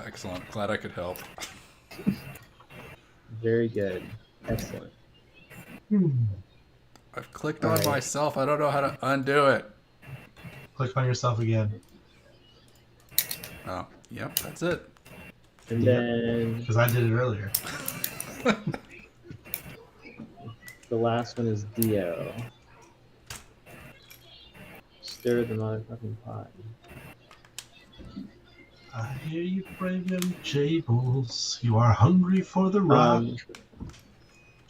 [SPEAKER 2] Excellent. Glad I could help.
[SPEAKER 5] Very good. Excellent.
[SPEAKER 2] I've clicked on
[SPEAKER 5] Alright.
[SPEAKER 2] myself. I don't know how to undo it.
[SPEAKER 3] Click on yourself again.
[SPEAKER 2] Oh, yep, that's it.
[SPEAKER 5] And
[SPEAKER 3] Yep.
[SPEAKER 5] then
[SPEAKER 3] Because I did it earlier.
[SPEAKER 5] The last one is Dio. Stir the motherfucking pot.
[SPEAKER 3] I hear you braving Jables. You are hungry for the rock.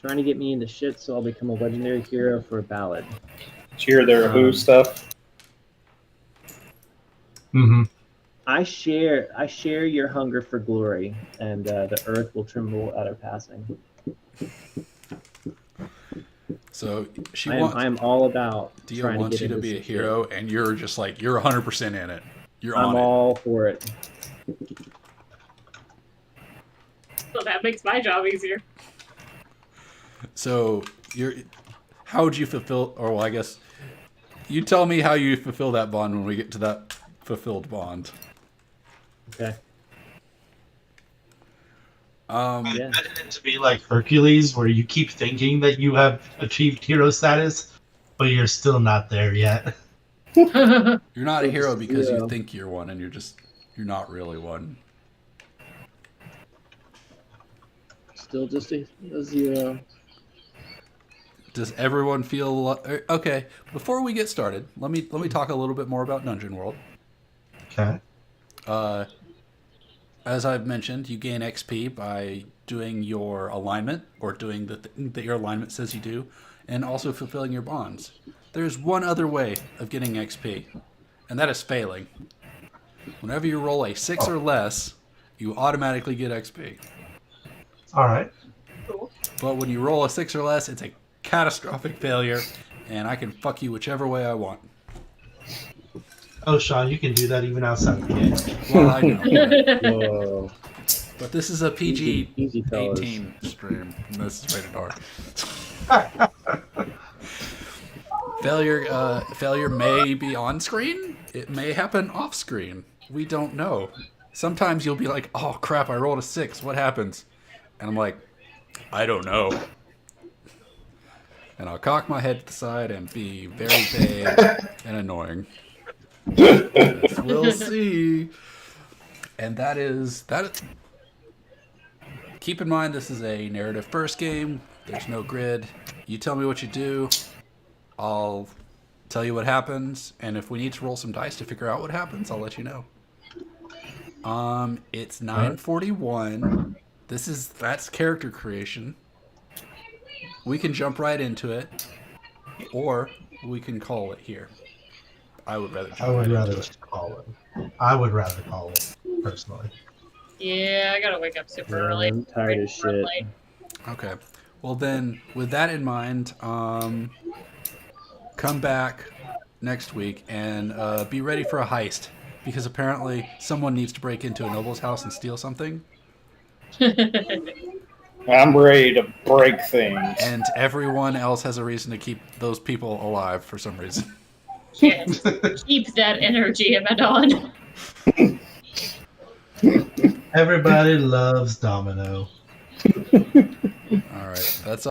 [SPEAKER 5] Trying to get me into shit so I'll become a legendary hero for a ballad.
[SPEAKER 7] Cheer their Who stuff.
[SPEAKER 3] Mm-hmm.
[SPEAKER 5] I share your hunger for glory, and the earth will tremble at our passing.
[SPEAKER 2] So she
[SPEAKER 5] I
[SPEAKER 2] wants
[SPEAKER 5] am all about
[SPEAKER 2] Dio
[SPEAKER 5] trying
[SPEAKER 2] wants
[SPEAKER 5] to
[SPEAKER 2] you
[SPEAKER 5] get
[SPEAKER 2] to
[SPEAKER 5] into
[SPEAKER 2] be a
[SPEAKER 5] some shit.
[SPEAKER 2] hero, and you're just like you're 100% in it. You're
[SPEAKER 5] I'm
[SPEAKER 2] on it.
[SPEAKER 5] all for it.
[SPEAKER 4] So that makes my job easier.
[SPEAKER 2] So how would you fulfill? Or well, I guess you tell me how you fulfill that bond when we get to that fulfilled bond.
[SPEAKER 5] Okay.
[SPEAKER 3] I
[SPEAKER 5] Yeah.
[SPEAKER 3] imagine it to be like Hercules, where you keep thinking that you have achieved hero status, but you're still not there yet.
[SPEAKER 2] You're not a
[SPEAKER 5] So
[SPEAKER 2] hero
[SPEAKER 5] just
[SPEAKER 2] because
[SPEAKER 5] zero.
[SPEAKER 2] you think you're one, and you're not really one.
[SPEAKER 5] Still just a zero.
[SPEAKER 2] Does everyone feel okay? Before we get started, let me talk a little bit more about Dungeon World.
[SPEAKER 3] Okay.
[SPEAKER 2] As I've mentioned, you gain XP by doing your alignment or doing the thing that your alignment says you do, and also fulfilling your bonds. There's one other way of getting XP, and that is failing. Whenever you roll a 6 or less, you automatically get XP.
[SPEAKER 3] All right.
[SPEAKER 2] But when you roll a 6 or less, it's a catastrophic failure, and I can fuck you whichever way I want.
[SPEAKER 3] Oh, Sean, you can do that even outside the game.
[SPEAKER 2] Well, I know.
[SPEAKER 5] Whoa.
[SPEAKER 2] But this is a PG
[SPEAKER 5] Easy, fellas.
[SPEAKER 2] 18 stream, and this is rated R. Failure may be on screen. It may happen off screen. We don't know. Sometimes you'll be like, "Oh crap! I rolled a 6. What happens?" And I'm like, "I don't know." And I'll cock my head to the side and be very vague and annoying. We'll see. And that is. Keep in mind, this is a narrative first game. There's no grid. You tell me what you do. I'll tell you what happens, and if we need to roll some dice to figure out what happens, I'll let you know. It's 9:41. That's character creation. We can jump right into it, or we can call it here. I would rather.
[SPEAKER 3] I would rather call it. I would rather call it, personally.
[SPEAKER 4] Yeah, I gotta wake up super
[SPEAKER 5] Yeah,
[SPEAKER 4] early.
[SPEAKER 5] I'm tired of shit.
[SPEAKER 4] Late.
[SPEAKER 2] Okay. Well then, with that in mind, come back next week and be ready for a heist, because apparently someone needs to break into a noble's house and steal something,
[SPEAKER 7] I'm ready to break things.
[SPEAKER 2] and everyone else has a reason to keep those people alive for some reason.
[SPEAKER 4] Yes. Keep that energy, Amadon.
[SPEAKER 3] Everybody loves Domino.
[SPEAKER 2] All right, that's